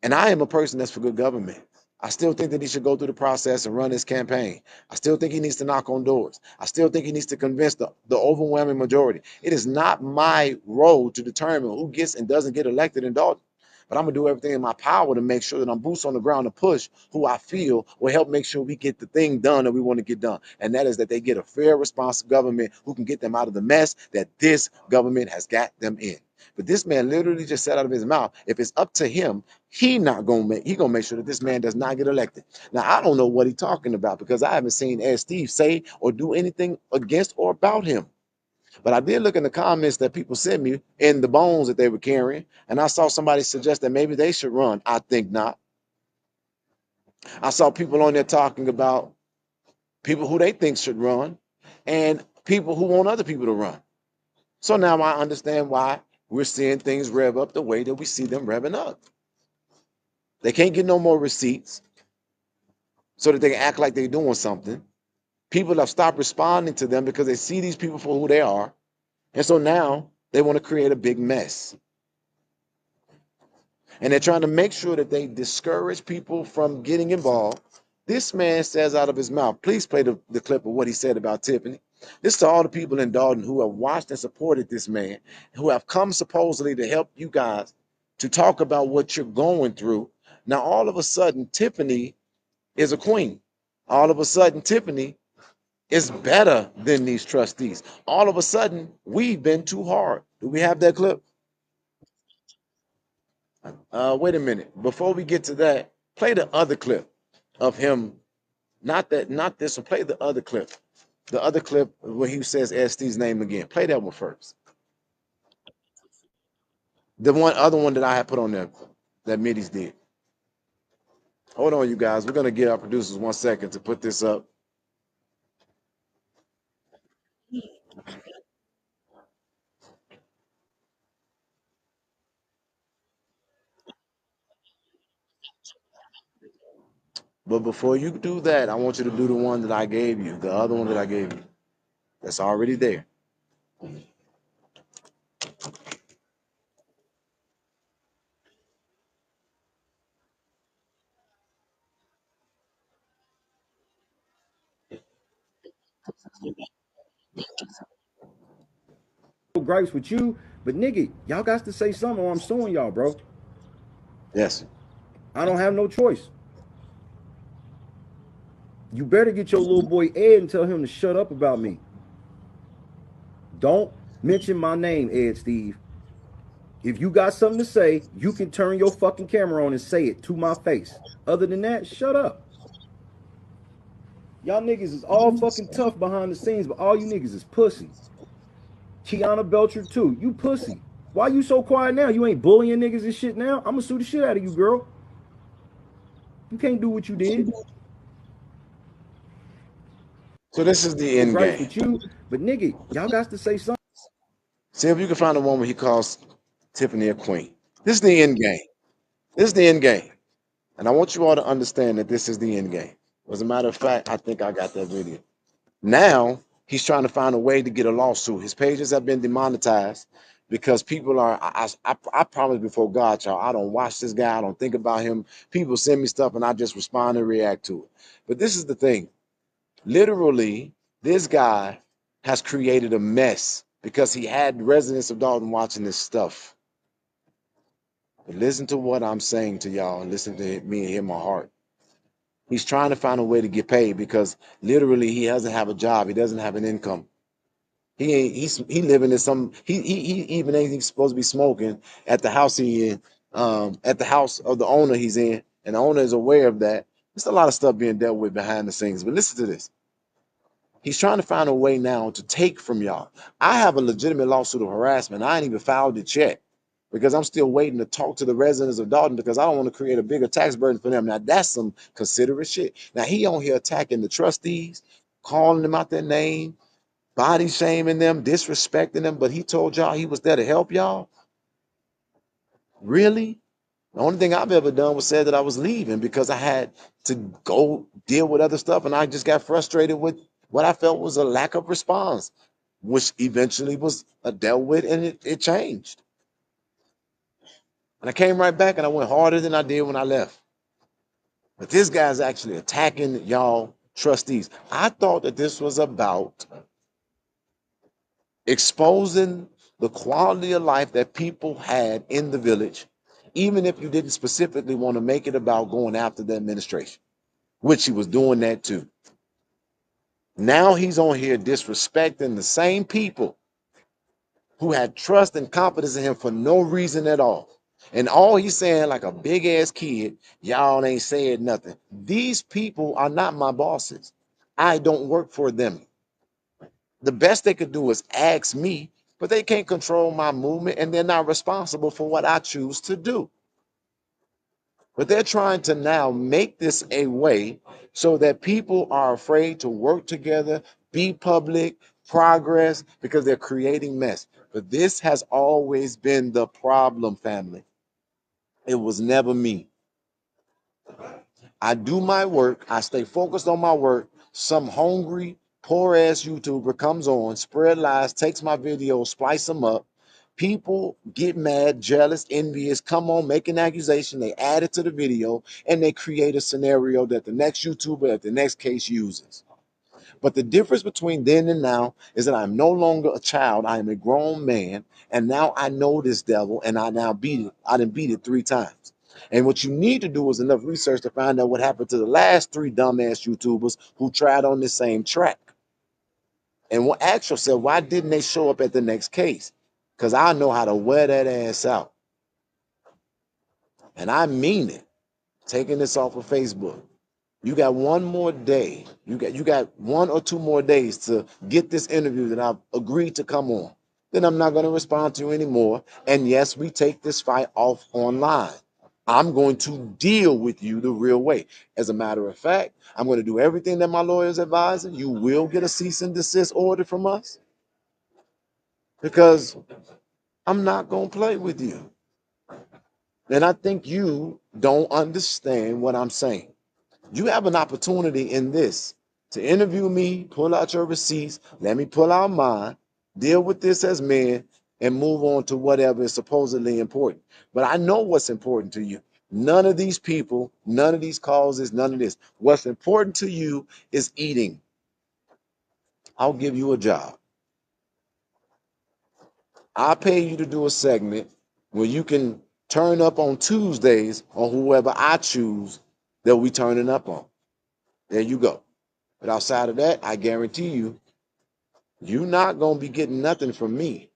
And I am a person that's for good government. I still think that he should go through the process and run his campaign. I still think he needs to knock on doors. I still think he needs to convince the overwhelming majority. It is not my role to determine who gets and doesn't get elected in Dalton. But I'm going to do everything in my power to make sure that I'm boots on the ground to push who I feel will help make sure we get the thing done that we want to get done. And that is that they get a fair, responsive government who can get them out of the mess that this government has got them in. But this man literally just said out of his mouth, if it's up to him, he gonna make sure that this man does not get elected. Now, I don't know what he's talking about because I haven't seen Ed Steve say or do anything against or about him. But I did look in the comments that people sent me in the bones that they were carrying, and I saw somebody suggest that maybe they should run. I think not. I saw people on there talking about people who they think should run and people who want other people to run. So now I understand why we're seeing things rev up the way that we see them revving up. They can't get no more receipts so that they can act like they're doing something. People have stopped responding to them because they see these people for who they are. And so now they want to create a big mess. And they're trying to make sure that they discourage people from getting involved. This man says out of his mouth, please play the clip of what he said about Tiffany. This is to all the people in Dalton who have watched and supported this man, who have come supposedly to help you guys to talk about what you're going through. Now, all of a sudden, Tiffany is a queen. All of a sudden, Tiffany is better than these trustees. All of a sudden, we've been too hard. Do we have that clip? Wait a minute. Before we get to that, play the other clip of him. Not this one. Play the other clip. The other clip where he says SD's name again. Play that one first. The other one that I had put on there that Middies did. Hold on, you guys. We're gonna get our producers 1 second to put this up. But before you do that, I want you to do the one that I gave you, the other one that I gave you. That's already there. Gripes with you, but nigga, y'all got to say something or I'm suing y'all, bro. Yes. I don't have no choice. You better get your little boy Ed and tell him to shut up about me. Don't mention my name, Ed Steve. If you got something to say, you can turn your fucking camera on and say it to my face. Other than that, shut up. Y'all niggas is all fucking tough behind the scenes, but all you niggas is pussy. Kiana Belcher too. You pussy. Why you so quiet now? You ain't bullying niggas and shit now? I'ma sue the shit out of you, girl. You can't do what you did. So this is the end Right game. with you, but nigga, y'all got to say something. See if you can find a one where he calls Tiffany a queen. This is the end game. This is the end game. And I want you all to understand that this is the end game. As a matter of fact, I think I got that video. Now he's trying to find a way to get a lawsuit. His pages have been demonetized because people are, I promise before God, y'all, I don't watch this guy. I don't think about him. People send me stuff and I just respond and react to it. But this is the thing. Literally, this guy has created a mess because he had residents of Dalton watching this stuff. But listen to what I'm saying to y'all and listen to me and hear my heart. He's trying to find a way to get paid because literally he doesn't have a job. He doesn't have an income. He living in some, he even ain't even supposed to be smoking at the house he in, at the house of the owner he's in, and the owner is aware of that. There's a lot of stuff being dealt with behind the scenes. But listen to this. He's trying to find a way now to take from y'all. I have a legitimate lawsuit of harassment. I ain't even filed it yet because I'm still waiting to talk to the residents of Dalton because I don't want to create a bigger tax burden for them. Now, that's some considerate shit. Now, he on here attacking the trustees, calling them out their name, body shaming them, disrespecting them, but he told y'all he was there to help y'all? Really? The only thing I've ever done was said that I was leaving because I had to go deal with other stuff and I just got frustrated with what I felt was a lack of response, which eventually was dealt with and it changed. And I came right back and I went harder than I did when I left. But this guy's actually attacking y'all trustees. I thought that this was about exposing the quality of life that people had in the village, even if you didn't specifically want to make it about going after the administration, which he was doing that too. Now he's on here disrespecting the same people who had trust and confidence in him for no reason at all. And all he's saying, like a big ass kid, y'all ain't saying nothing. These people are not my bosses. I don't work for them. The best they could do is ask me, but they can't control my movement and they're not responsible for what I choose to do. But they're trying to now make this a way so that people are afraid to work together, be public, progress, because they're creating mess. But this has always been the problem, family. It was never me. I do my work. I stay focused on my work. Some hungry, poor ass YouTuber comes on, spread lies, takes my videos, splice them up. People get mad, jealous, envious, come on, make an accusation. They add it to the video and they create a scenario that the next YouTuber at the next case uses. But the difference between then and now is that I'm no longer a child. I am a grown man. And now I know this devil and I now beat it. I done beat it 3 times. And what you need to do is enough research to find out what happened to the last 3 dumbass YouTubers who tried on the same track. And what ask yourself, why didn't they show up at the next case? Because I know how to wear that ass out. And I mean it. Taking this off of Facebook. You got one more day. You got 1 or 2 more days to get this interview that I've agreed to come on. Then I'm not going to respond to you anymore. And yes, we take this fight off online. I'm going to deal with you the real way. As a matter of fact, I'm going to do everything that my lawyer's advising. You will get a cease and desist order from us because I'm not going to play with you. And I think you don't understand what I'm saying. You have an opportunity in this to interview me, pull out your receipts, let me pull out mine, deal with this as men, and move on to whatever is supposedly important. But I know what's important to you. None of these people, none of these causes, none of this. What's important to you is eating. I'll give you a job. I'll pay you to do a segment where you can turn up on Tuesdays on whoever I choose that we turning up on. There you go. But outside of that, I guarantee you, you're not going to be getting nothing from me.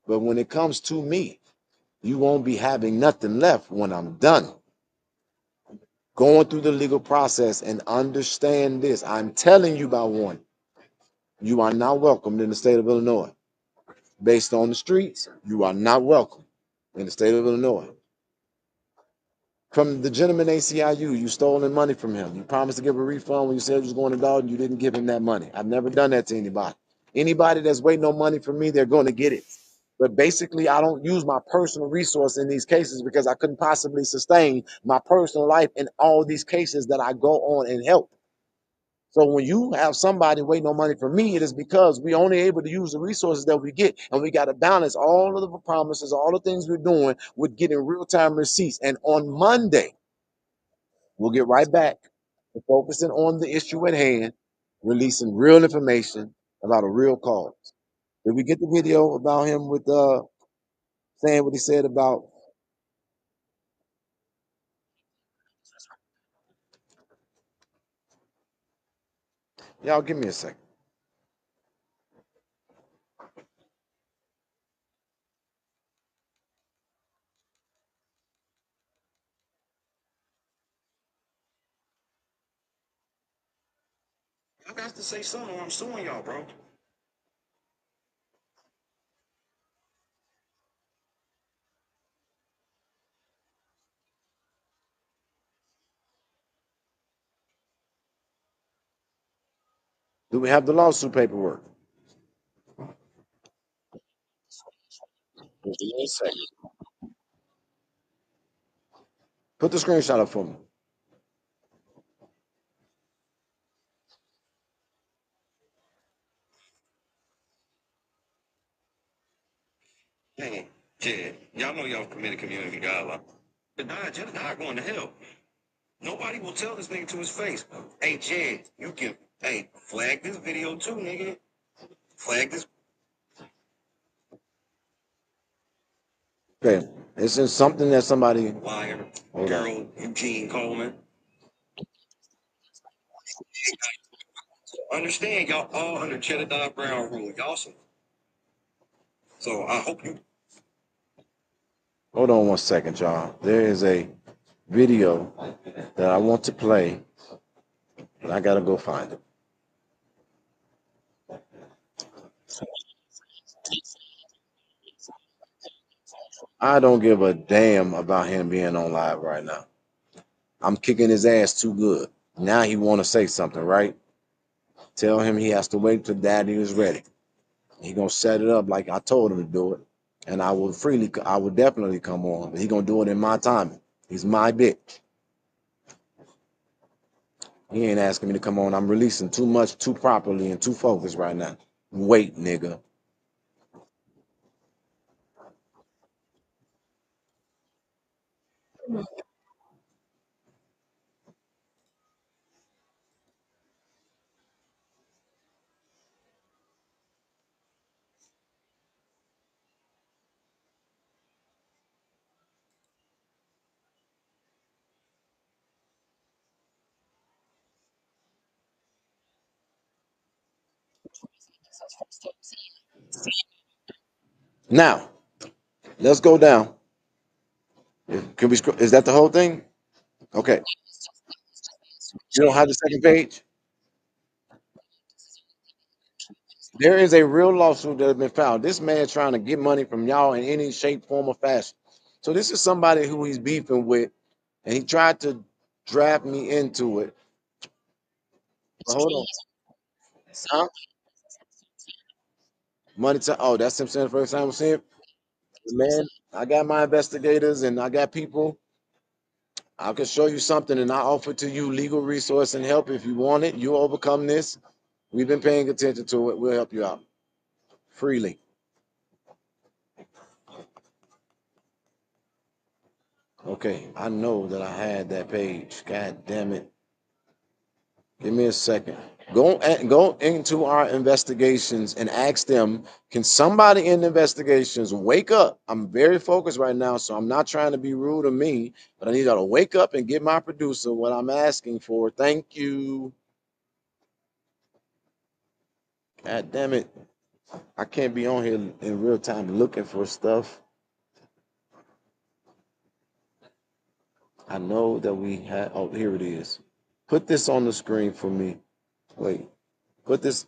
But when it comes to me, you won't be having nothing left when I'm done. Going through the legal process and understand this. I'm telling you by one. You are not welcomed in the state of Illinois. Based on the streets, you are not welcome in the state of Illinois. From the gentleman ACIU, you stolen money from him. You promised to give a refund when you said you was going to Dalton. You didn't give him that money. I've never done that to anybody. Anybody that's waiting on money from me, they're going to get it. But basically, I don't use my personal resource in these cases because I couldn't possibly sustain my personal life in all these cases that I go on and help. So when you have somebody waiting on money from me, it is because we're only able to use the resources that we get. And we got to balance all of the promises, all the things we're doing with getting real-time receipts. And on Monday, we'll get right back to focusing on the issue at hand, releasing real information about a real cause. Did we get the video about him with saying what he said about? Y'all give me a second. Y'all got to say something or I'm suing y'all, bro. Do we have the lawsuit paperwork? Just give me a second. Put the screenshot up for me. Hey, Jed, y'all know y'all committed community guidelines. Jedediah going to hell. Nobody will tell this nigga to his face. Hey, Jed, you can, flag this video too, nigga. Flag this Okay, it's just something that somebody. liar, Hold on. girl, Eugene Coleman. Understand, y'all all under Jedediah Brown rule. Y'all some. So I hope you. Hold on one second, y'all. There is a video that I want to play, but I gotta go find it. I don't give a damn about him being on live right now. I'm kicking his ass too good. Now he want to say something, right? Tell him he has to wait till daddy is ready. He gonna set it up like I told him to do it, and I will definitely come on. But he gonna do it in my timing. He's my bitch. He ain't asking me to come on. I'm releasing too much, too properly, and too focused right now. Wait, nigga. Now, let's go down. Can we? Is that the whole thing? Okay. You don't have the second page. There is a real lawsuit that has been filed. This man's trying to get money from y'all in any shape, form, or fashion. So this is somebody who he's beefing with, and he tried to draft me into it. But hold on, huh? Money to that's him saying the first time I'm seeing it. Man, I got my investigators and I got people. I can show you something and I offer to you legal resource and help if you want it. You overcome this. We've been paying attention to it. We'll help you out freely. Okay, I know that I had that page. God damn it. Give me a second. Go into our investigations and ask them, can somebody in the investigations wake up? I'm very focused right now, so I'm not trying to be rude or mean, but I need y'all to wake up and give my producer what I'm asking for. Thank you. God damn it. I can't be on here in real time looking for stuff. I know that we had, oh, here it is. Put this on the screen for me. Wait, put this,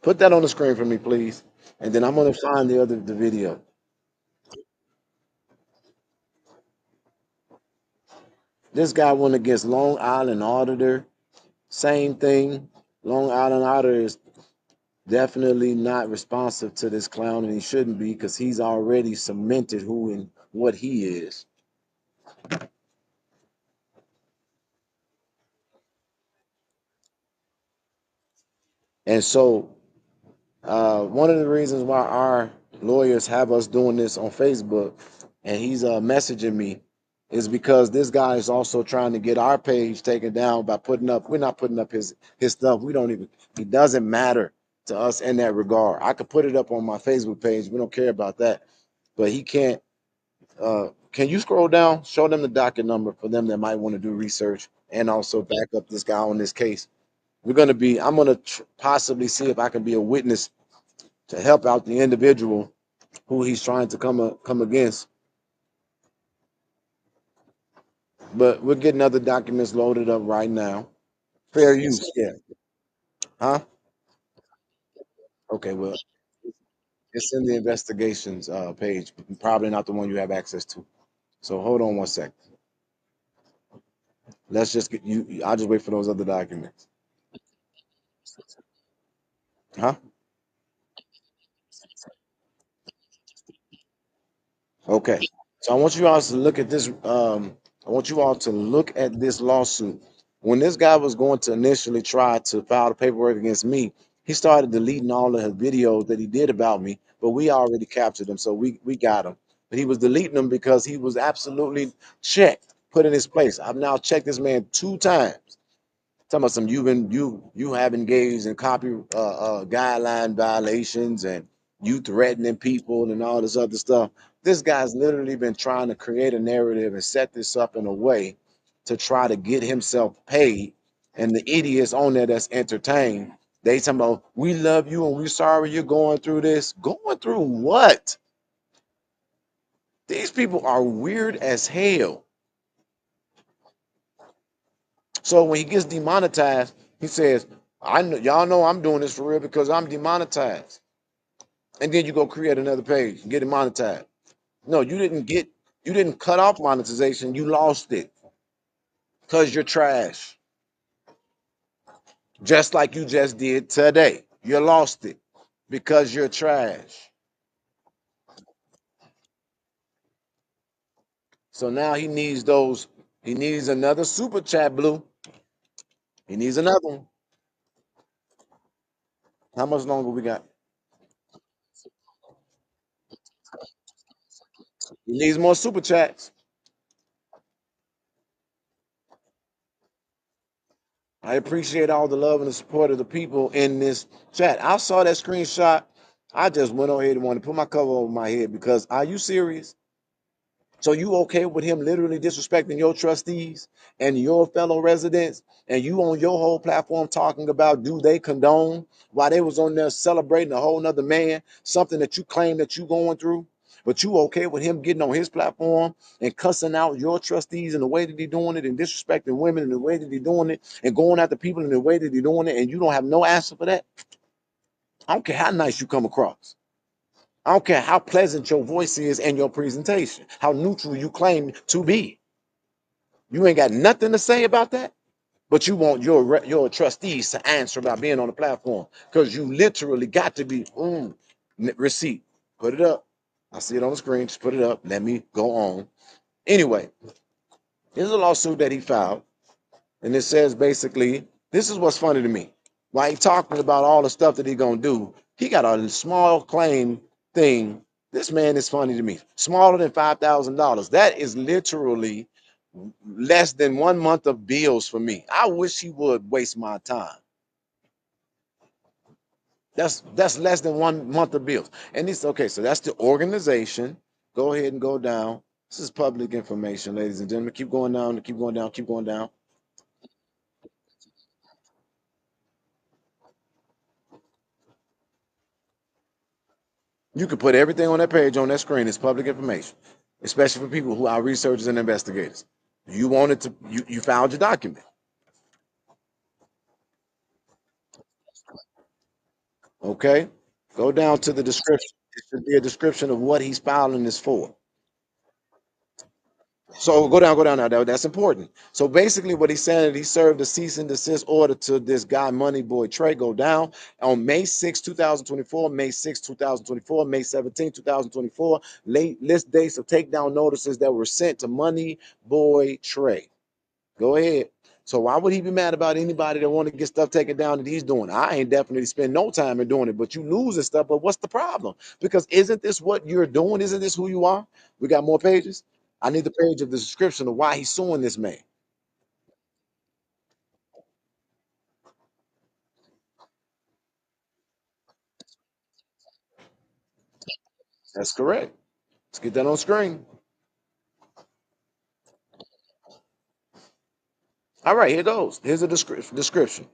put that on the screen for me, please. And then I'm gonna find the video. This guy went against Long Island Auditor. Same thing. Long Island Auditor is definitely not responsive to this clown, and he shouldn't be because he's already cemented who and what he is. And so, one of the reasons why our lawyers have us doing this on Facebook, and he's messaging me, is because this guy is also trying to get our page taken down by putting up. We're not putting up his stuff. We don't even. It doesn't matter to us in that regard. I could put it up on my Facebook page. We don't care about that. But he can't. Can you scroll down? Show them the docket number for them that might want to do research and also back up this guy on this case. We're gonna be. I'm gonna possibly see if I can be a witness to help out the individual who he's trying to come against. But we're getting other documents loaded up right now. Fair use, yeah. Huh? Okay, well, it's in the investigations page. Probably not the one you have access to. So hold on one second. Let's just get you. I'll just wait for those other documents. Huh? Okay. So I want you all to look at this. I want you all to look at this lawsuit. When this guy was going to initially try to file the paperwork against me, he started deleting all of his videos that he did about me, but we already captured him, so we got him. But he was deleting them because he was absolutely checked, put in his place. I've now checked this man 2 times. Talking about some you have engaged in copy guideline violations and you threatening people and all this other stuff. This guy's literally been trying to create a narrative and set this up in a way to try to get himself paid. And the idiots on there that's entertained, they talking about we love you and we're sorry you're going through this. Going through what? These people are weird as hell. So when he gets demonetized, he says, "I know y'all know I'm doing this for real because I'm demonetized." And then you go create another page and get it monetized. No, you didn't cut off monetization. You lost it because you're trash. Just like you just did today. You lost it because you're trash. So now he needs those. He needs another super chat, Blue. He needs another one. How much longer we got? He needs more super chats. I appreciate all the love and the support of the people in this chat. I saw that screenshot. I just went ahead and wanted to put my cover over my head because are you serious? So you okay with him literally disrespecting your trustees and your fellow residents, and you on your whole platform talking about do they condone while they was on there celebrating a whole nother man, something that you claim that you going through, but you okay with him getting on his platform and cussing out your trustees in the way that he doing it and disrespecting women in the way that he doing it and going after people in the way that he doing it, and you don't have no answer for that? I don't care how nice you come across. I don't care how pleasant your voice is and your presentation, how neutral you claim to be. You ain't got nothing to say about that, but you want your trustees to answer about being on the platform because you literally got to be receipt. Put it up. I see it on the screen. Just put it up. Let me go on. Anyway, here's a lawsuit that he filed, and it says basically, this is what's funny to me. While he talking about all the stuff that he gonna do, he got a small claim thing. This man is funny to me. Smaller than $5,000. That is literally less than 1 month of bills for me. I wish he would waste my time. That's less than 1 month of bills. And it's okay. So that's the organization. Go ahead and go down. This is public information, ladies and gentlemen. Keep going down, keep going down, keep going down. You can put everything on that page on that screen. It's public information, especially for people who are researchers and investigators. You wanted to, you found your document. Okay. Go down to the description. It should be a description of what he's filing this for. So go down now. That's important. So basically, what he's saying is he served a cease and desist order to this guy, Money Boy Trey. Go down on May 6, 2024, May 6, 2024, May 17, 2024. List dates of takedown notices that were sent to Money Boy Trey. Go ahead. So why would he be mad about anybody that want to get stuff taken down that he's doing? I ain't definitely spend no time in doing it, but you losing stuff. But what's the problem? Because isn't this what you're doing? Isn't this who you are? We got more pages. I need the page of the description of why he's suing this man. That's correct. Let's get that on screen. All right, here goes. Here's a description.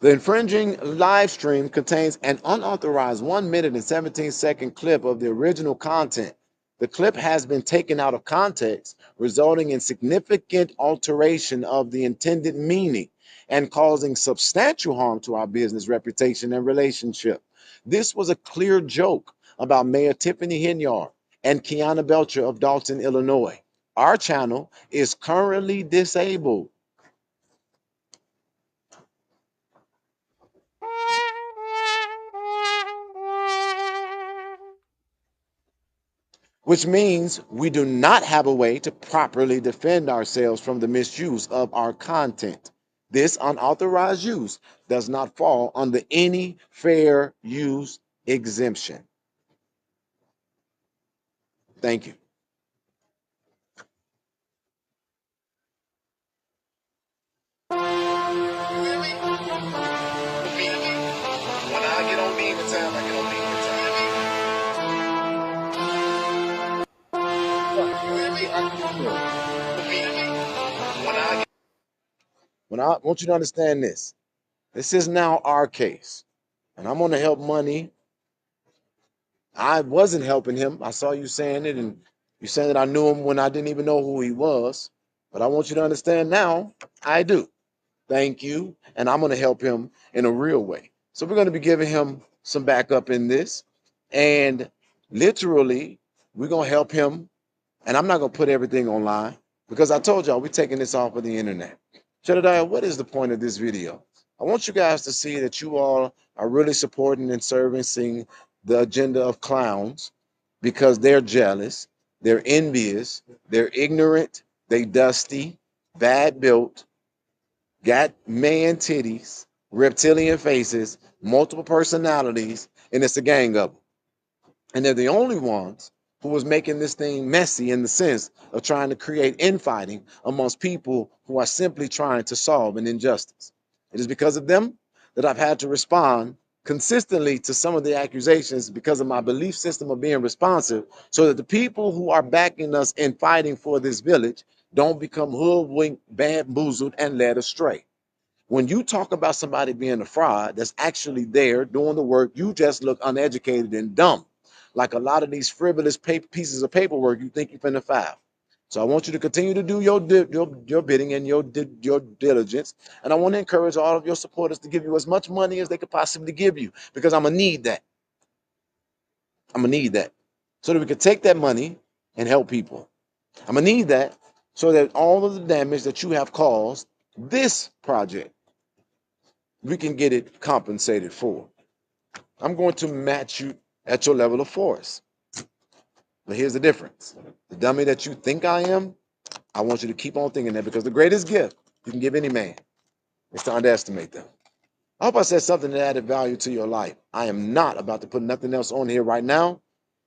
The infringing live stream contains an unauthorized 1 minute and 17-second clip of the original content. The clip has been taken out of context, resulting in significant alteration of the intended meaning and causing substantial harm to our business reputation and relationship. This was a clear joke about Mayor Tiffany Henyard and Kiana Belcher of Dalton, Illinois. Our channel is currently disabled. Which means we do not have a way to properly defend ourselves from the misuse of our content. This unauthorized use does not fall under any fair use exemption. Thank you. When I get on Beaver Time, I get on Beaver Time. When I want you to understand this, this is now our case, and I'm going to help Money. I wasn't helping him. I saw you saying it, and you saying that I knew him when I didn't even know who he was. But I want you to understand now, I do. Thank you. And I'm going to help him in a real way. So we're going to be giving him some backup in this. And literally, we're going to help him. And I'm not going to put everything online because I told y'all we're taking this off of the internet. Jedediah, what is the point of this video? I want you guys to see that you all are really supporting and servicing the agenda of clowns because they're jealous, they're envious, they're ignorant, they dusty, bad built, got man titties, reptilian faces, multiple personalities, and it's a gang of them. And they're the only ones who was making this thing messy in the sense of trying to create infighting amongst people who are simply trying to solve an injustice. It is because of them that I've had to respond consistently to some of the accusations because of my belief system of being responsive, so that the people who are backing us in fighting for this village don't become hoodwinked, bamboozled, and led astray. When you talk about somebody being a fraud that's actually there doing the work, you just look uneducated and dumb. Like a lot of these frivolous pieces of paperwork you think you're finna file. So I want you to continue to do your bidding and your diligence. And I want to encourage all of your supporters to give you as much money as they could possibly give you, because I'm going to need that. I'm going to need that so that we can take that money and help people. I'm going to need that so that all of the damage that you have caused this project, we can get it compensated for. I'm going to match you at your level of force. But here's the difference. The dummy that you think I am, I want you to keep on thinking that, because the greatest gift you can give any man is to underestimate them. I hope I said something that added value to your life. I am not about to put nothing else on here right now,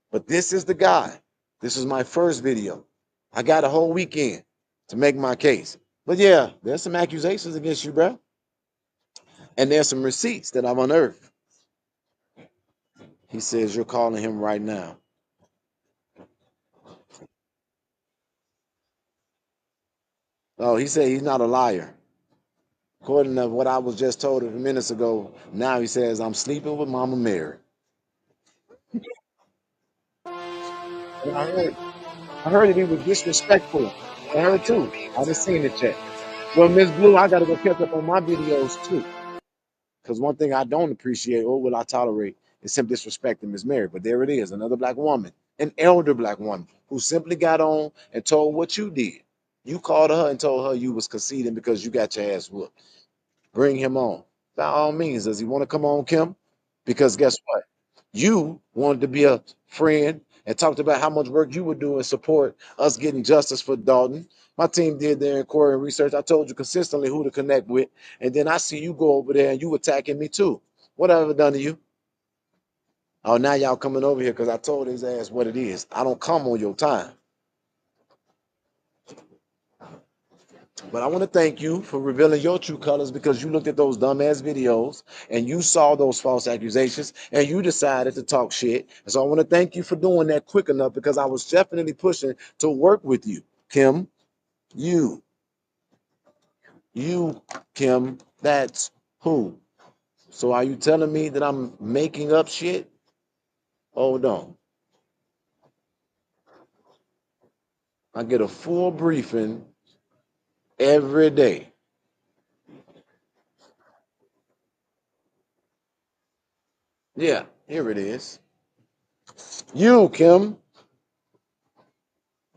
but this is the guy. This is my first video. I got a whole weekend to make my case. But yeah, there's some accusations against you, bro. And there's some receipts that I've unearthed. He says you're calling him right now. Oh, he said he's not a liar. According to what I was just told a few minutes ago, now he says I'm sleeping with Mama Mary. And I heard that he was disrespectful. I heard too. I just seen the chat. Well, Miss Blue, I gotta go catch up on my videos too. Because one thing I don't appreciate or will I tolerate is him disrespecting Miss Mary. But there it is, another black woman, an elder black woman, who simply got on and told what you did. You called her and told her you was conceding because you got your ass whooped. Bring him on. By all means, does he want to come on, Kim? Because guess what? You wanted to be a friend and talked about how much work you would do and support us getting justice for Dalton. My team did their inquiry and research. I told you consistently who to connect with. And then I see you go over there and you attacking me too. What have I done to you? Oh, now y'all coming over here because I told his ass what it is. I don't come on your time. But I want to thank you for revealing your true colors, because you looked at those dumbass videos and you saw those false accusations and you decided to talk shit. And so I want to thank you for doing that quick enough, because I was definitely pushing to work with you. Kim, you, Kim, that's who. So are you telling me that I'm making up shit? Hold on. I get a full briefing every day. Yeah, here it is. You, Kim.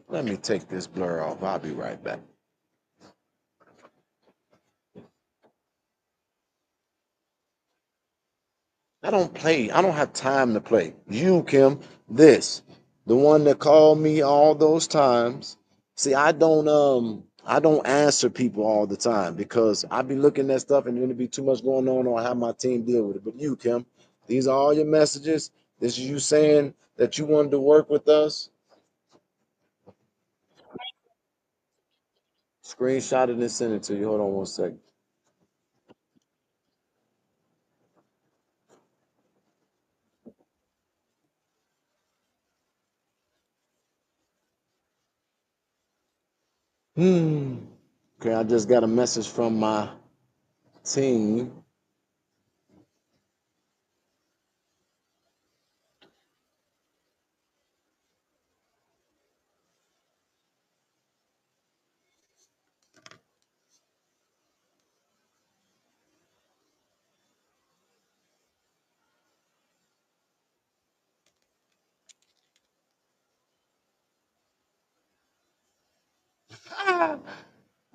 Let me take this blur off. I'll be right back. I don't play. I don't have time to play. You, Kim, the one that called me all those times. See, I don't answer people all the time because I be looking at stuff and there'll be too much going on, or have my team deal with it. But you, Kim, these are all your messages. This is you saying that you wanted to work with us. Screenshot it and send it to you. Hold on one second. Okay, I just got a message from my team.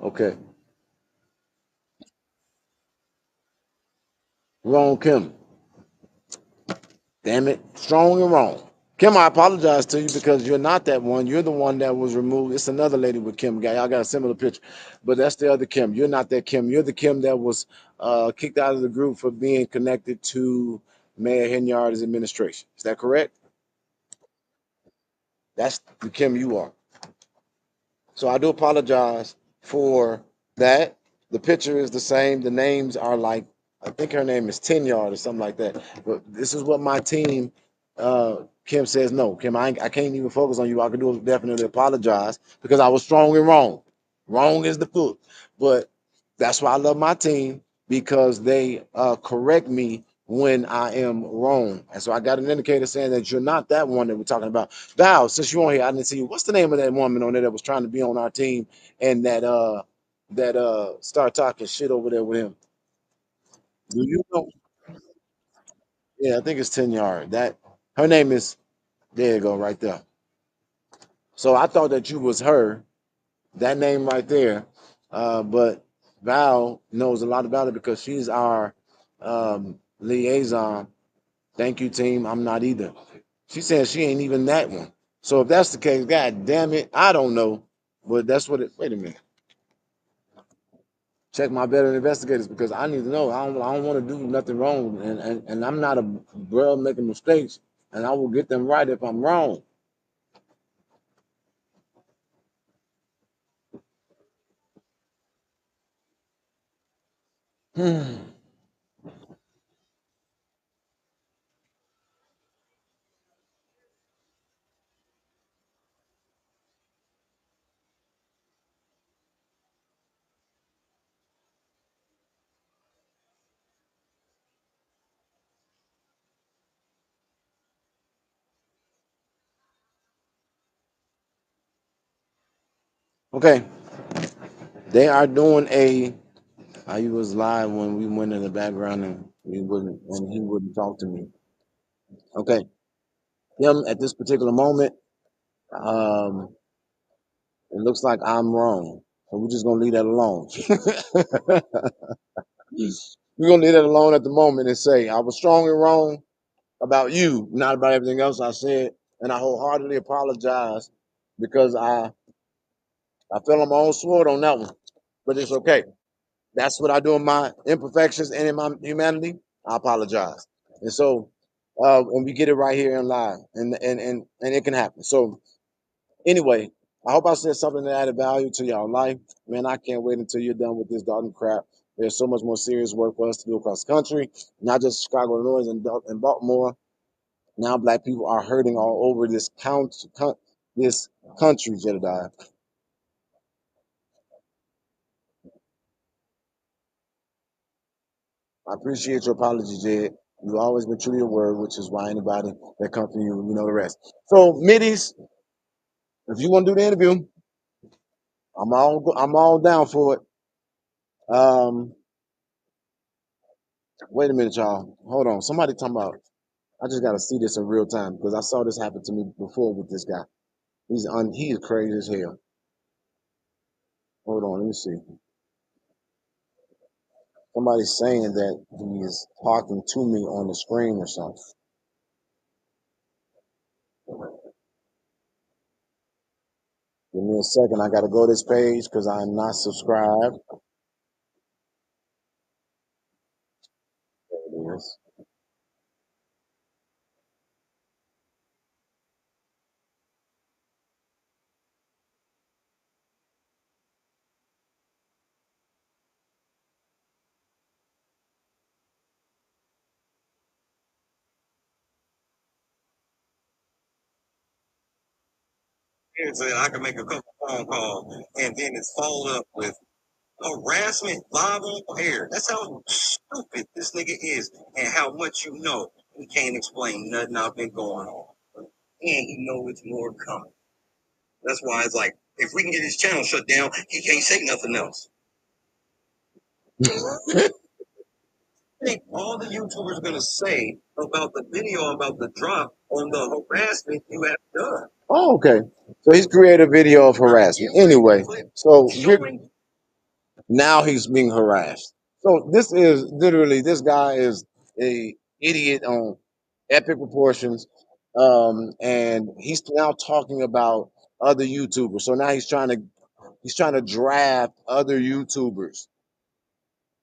Okay. Wrong, Kim. Damn it. Strong and wrong. Kim, I apologize to you because you're not that one. You're the one that was removed. It's another lady with Kim. Y'all got a similar picture, but that's the other Kim. You're not that Kim. You're the Kim that was kicked out of the group for being connected to Mayor Henyard's administration. Is that correct? That's the Kim you are. So I do apologize for that. The picture is the same. The names are like, I think her name is 10 Yard or something like that. But this is what my team, Kim says, no, Kim, I can't even focus on you. I can do is definitely apologize because I was strong and wrong. Wrong is the foot. But that's why I love my team because they correct me when I am wrong. And so I got an indicator saying that you're not that one that we're talking about. Val, since you're on here, I didn't see you. What's the name of that woman on there that was trying to be on our team and that start talking shit over there with him? Do you know? Yeah, I think it's 10 Yard. That her name is there you go, right there. So I thought that you was her, that name right there. But Val knows a lot about it because she's our liaison. Thank you, team. I'm not either. She says she ain't even that one. So if that's the case, God damn it, I don't know. But that's what it. Wait a minute. Check my better investigators because I need to know. I don't want to do nothing wrong, and I'm not a bro making mistakes, and I will get them right if I'm wrong. Okay, they are doing a. I was live when we went in the background and he wouldn't talk to me. Okay, him at this particular moment, um, it looks like I'm wrong, so we're just gonna leave that alone. We're gonna leave that alone at the moment and say I was strong and wrong about you, not about everything else I said, and I wholeheartedly apologize because I fell on my own sword on that one, but it's okay. That's what I do in my imperfections and in my humanity. I apologize. And so, and we get it right here in live, and it can happen. So, anyway, I hope I said something that added value to y'all life. Man, I can't wait until you're done with this Dalton crap. There's so much more serious work for us to do across the country, not just Chicago, Illinois, and Baltimore. Now, black people are hurting all over this country, Jedediah. I appreciate your apology, Jed. You've always been true to your word, which is why anybody that comes to you, you know the rest. So, middies, if you want to do the interview, I'm all down for it. Wait a minute, y'all. Hold on. Somebody talking about. I just got to see this in real time because I saw this happen to me before with this guy. He is crazy as hell. Hold on, let me see. Somebody's saying that he is talking to me on the screen or something. Give me a second. I got to go to this page because I'm not subscribed. There it is. So I can make a couple phone calls and then it's followed up with harassment live on air. That's how stupid this nigga is and how much you know. He can't explain nothing I've been going on. And he know it's more coming. That's why it's like, if we can get his channel shut down, he can't say nothing else. I think all the YouTubers are going to say about the video about the drop on the harassment you have done. Oh, okay. So he's created a video of harassment. Anyway, so now he's being harassed. So this is literally this guy is a idiot on epic proportions. And he's now talking about other YouTubers. So now he's trying to draft other YouTubers.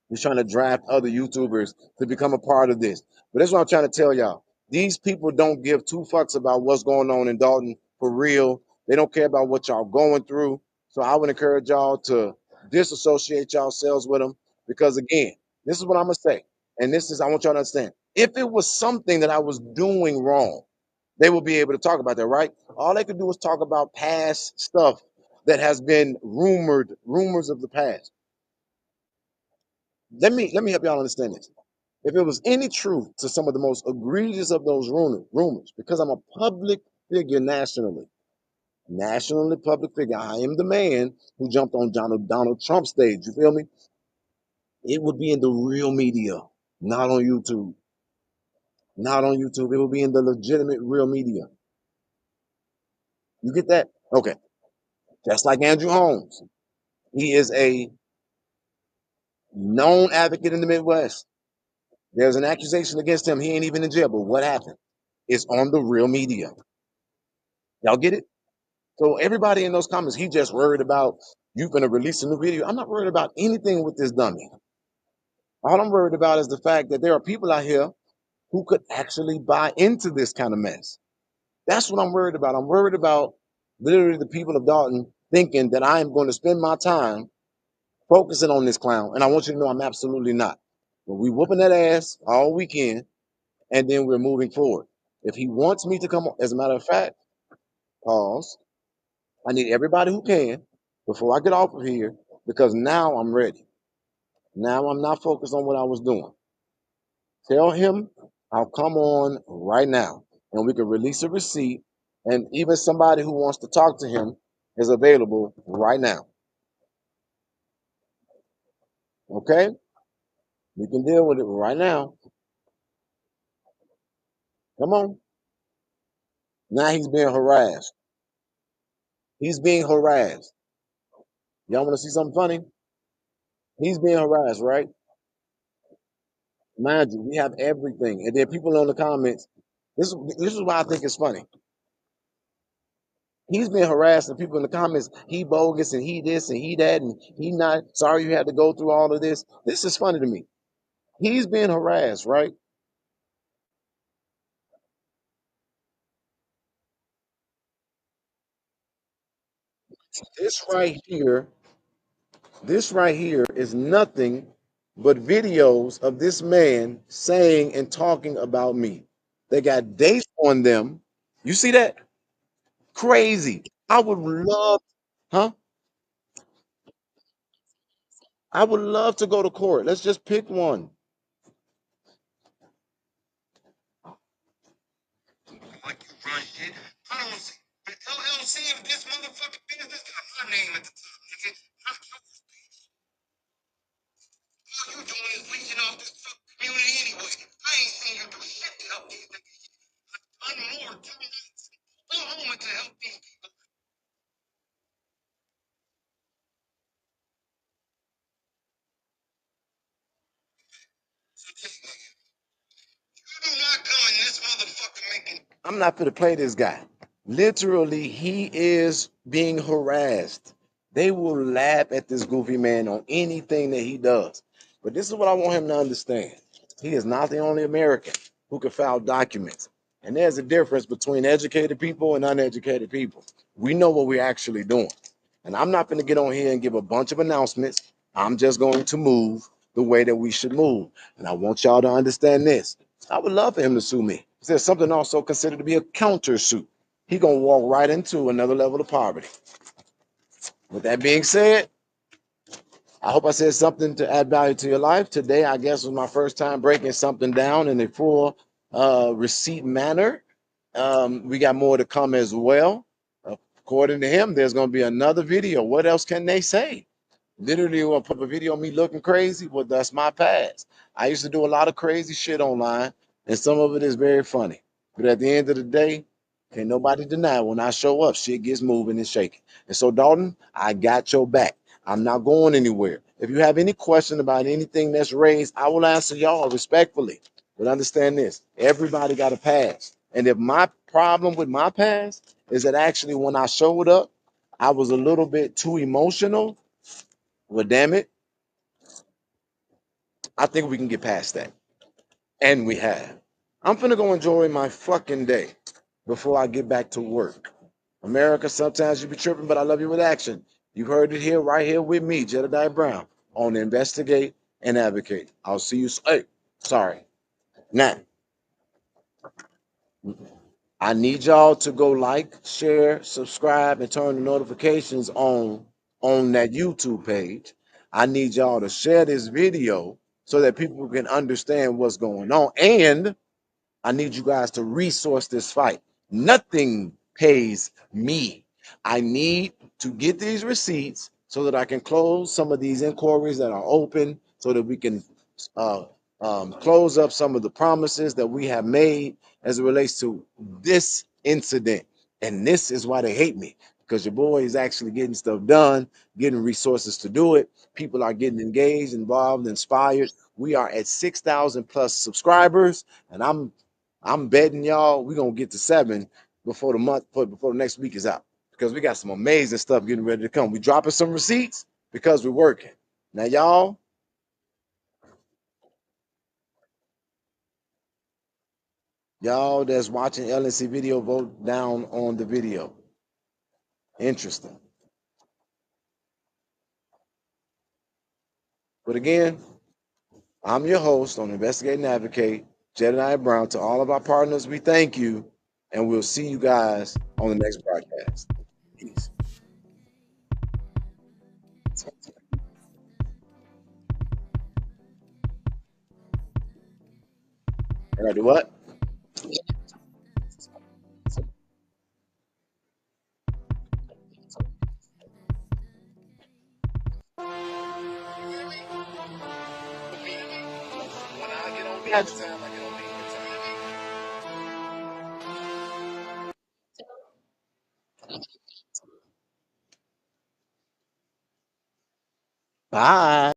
He's trying to draft other YouTubers to become a part of this. But that's what I'm trying to tell y'all. These people don't give two fucks about what's going on in Dalton for real. They don't care about what y'all going through. So I would encourage y'all to disassociate yourselves with them. Because again, this is what I'm gonna say. And this is I want y'all to understand. If it was something that I was doing wrong, they will be able to talk about that, right? All they could do is talk about past stuff that has been rumors of the past. Let me help y'all understand this. If it was any truth to some of the most egregious of those rumors, because I'm a public figure nationally public figure, I am the man who jumped on Donald Trump's stage. You feel me? It would be in the real media, not on YouTube. Not on YouTube. It would be in the legitimate real media. You get that? Okay. Just like Andrew Holmes. He is a known advocate in the Midwest. There's an accusation against him. He ain't even in jail. But what happened? It's on the real media. Y'all get it? So everybody in those comments, he just worried about you gonna release a new video. I'm not worried about anything with this dummy. All I'm worried about is the fact that there are people out here who could actually buy into this kind of mess. That's what I'm worried about. I'm worried about literally the people of Dalton thinking that I am going to spend my time focusing on this clown. And I want you to know I'm absolutely not. But we whooping that ass all weekend, and then we're moving forward. If he wants me to come, as a matter of fact, pause. I need everybody who can before I get off of here because now I'm ready. Now I'm not focused on what I was doing. Tell him I'll come on right now and we can release a receipt. And even somebody who wants to talk to him is available right now. Okay? We can deal with it right now. Come on. Now he's being harassed. He's being harassed. Y'all want to see something funny? He's being harassed, right? Mind you, we have everything. And then people in the comments, this is why I think it's funny. He's been harassing people in the comments. He bogus and he this and he that and he not sorry you had to go through all of this. This is funny to me. He's being harassed, right? This right here, this right here is nothing but videos of this man saying and talking about me. They got dates on them. You see that? Crazy. I would love, huh? I would love to go to court. Let's just pick one. Like you run shit. I don't see. The LLC of this motherfucking business got my name at the top, nigga. Not yours. All you doing is leeching off this fucking community anyway. I ain't seen you do shit to help these niggas. I've done more than 2 months. No moment to help these people. So this nigga, you do not come in this motherfucker making. I'm not going to play this guy. Literally, he is being harassed. They will laugh at this goofy man on anything that he does. But this is what I want him to understand. He is not the only American who can file documents. And there's a difference between educated people and uneducated people. We know what we're actually doing. And I'm not going to get on here and give a bunch of announcements. I'm just going to move the way that we should move. And I want y'all to understand this. I would love for him to sue me. There's something also considered to be a countersuit. He gonna walk right into another level of poverty. With that being said, I hope I said something to add value to your life. Today, I guess, was my first time breaking something down in a full receipt manner. We got more to come as well. According to him, there's gonna be another video. What else can they say? Literally, want to put up a video of me looking crazy. Well, that's my past. I used to do a lot of crazy shit online, and some of it is very funny. But at the end of the day, can't nobody deny when I show up, shit gets moving and shaking. And so, Dalton, I got your back. I'm not going anywhere. If you have any question about anything that's raised, I will answer y'all respectfully. But understand this: everybody got a past, and if my problem with my past is that actually when I showed up, I was a little bit too emotional. Well, damn it, I think we can get past that. And we have. I'm finna go enjoy my fucking day before I get back to work. America, sometimes you be tripping, but I love you with action. You heard it here, right here with me, Jedediah Brown, on Investigate and Advocate. I'll see you. Hey, sorry. Now, I need y'all to go like, share, subscribe, and turn the notifications on that YouTube page. I need y'all to share this video so that people can understand what's going on. And I need you guys to resource this fight. Nothing pays me. I need to get these receipts so that I can close some of these inquiries that are open so that we can uh, close up some of the promises that we have made as it relates to this incident. And this is why they hate me, because your boy is actually getting stuff done, getting resources to do it. People are getting engaged, involved, inspired. We are at 6,000 plus subscribers, and I'm betting y'all we're gonna get to 7 before the next week is out, because we got some amazing stuff getting ready to come. We dropping some receipts because we're working. Now, y'all that's watching LNC video, vote down on the video. Interesting. But again, I'm your host on Investigate and Advocate, Jedediah Brown. To all of our partners, we thank you, and we'll see you guys on the next broadcast. Peace. I gotta do what? When I get on beat time, I get on beat time. Bye.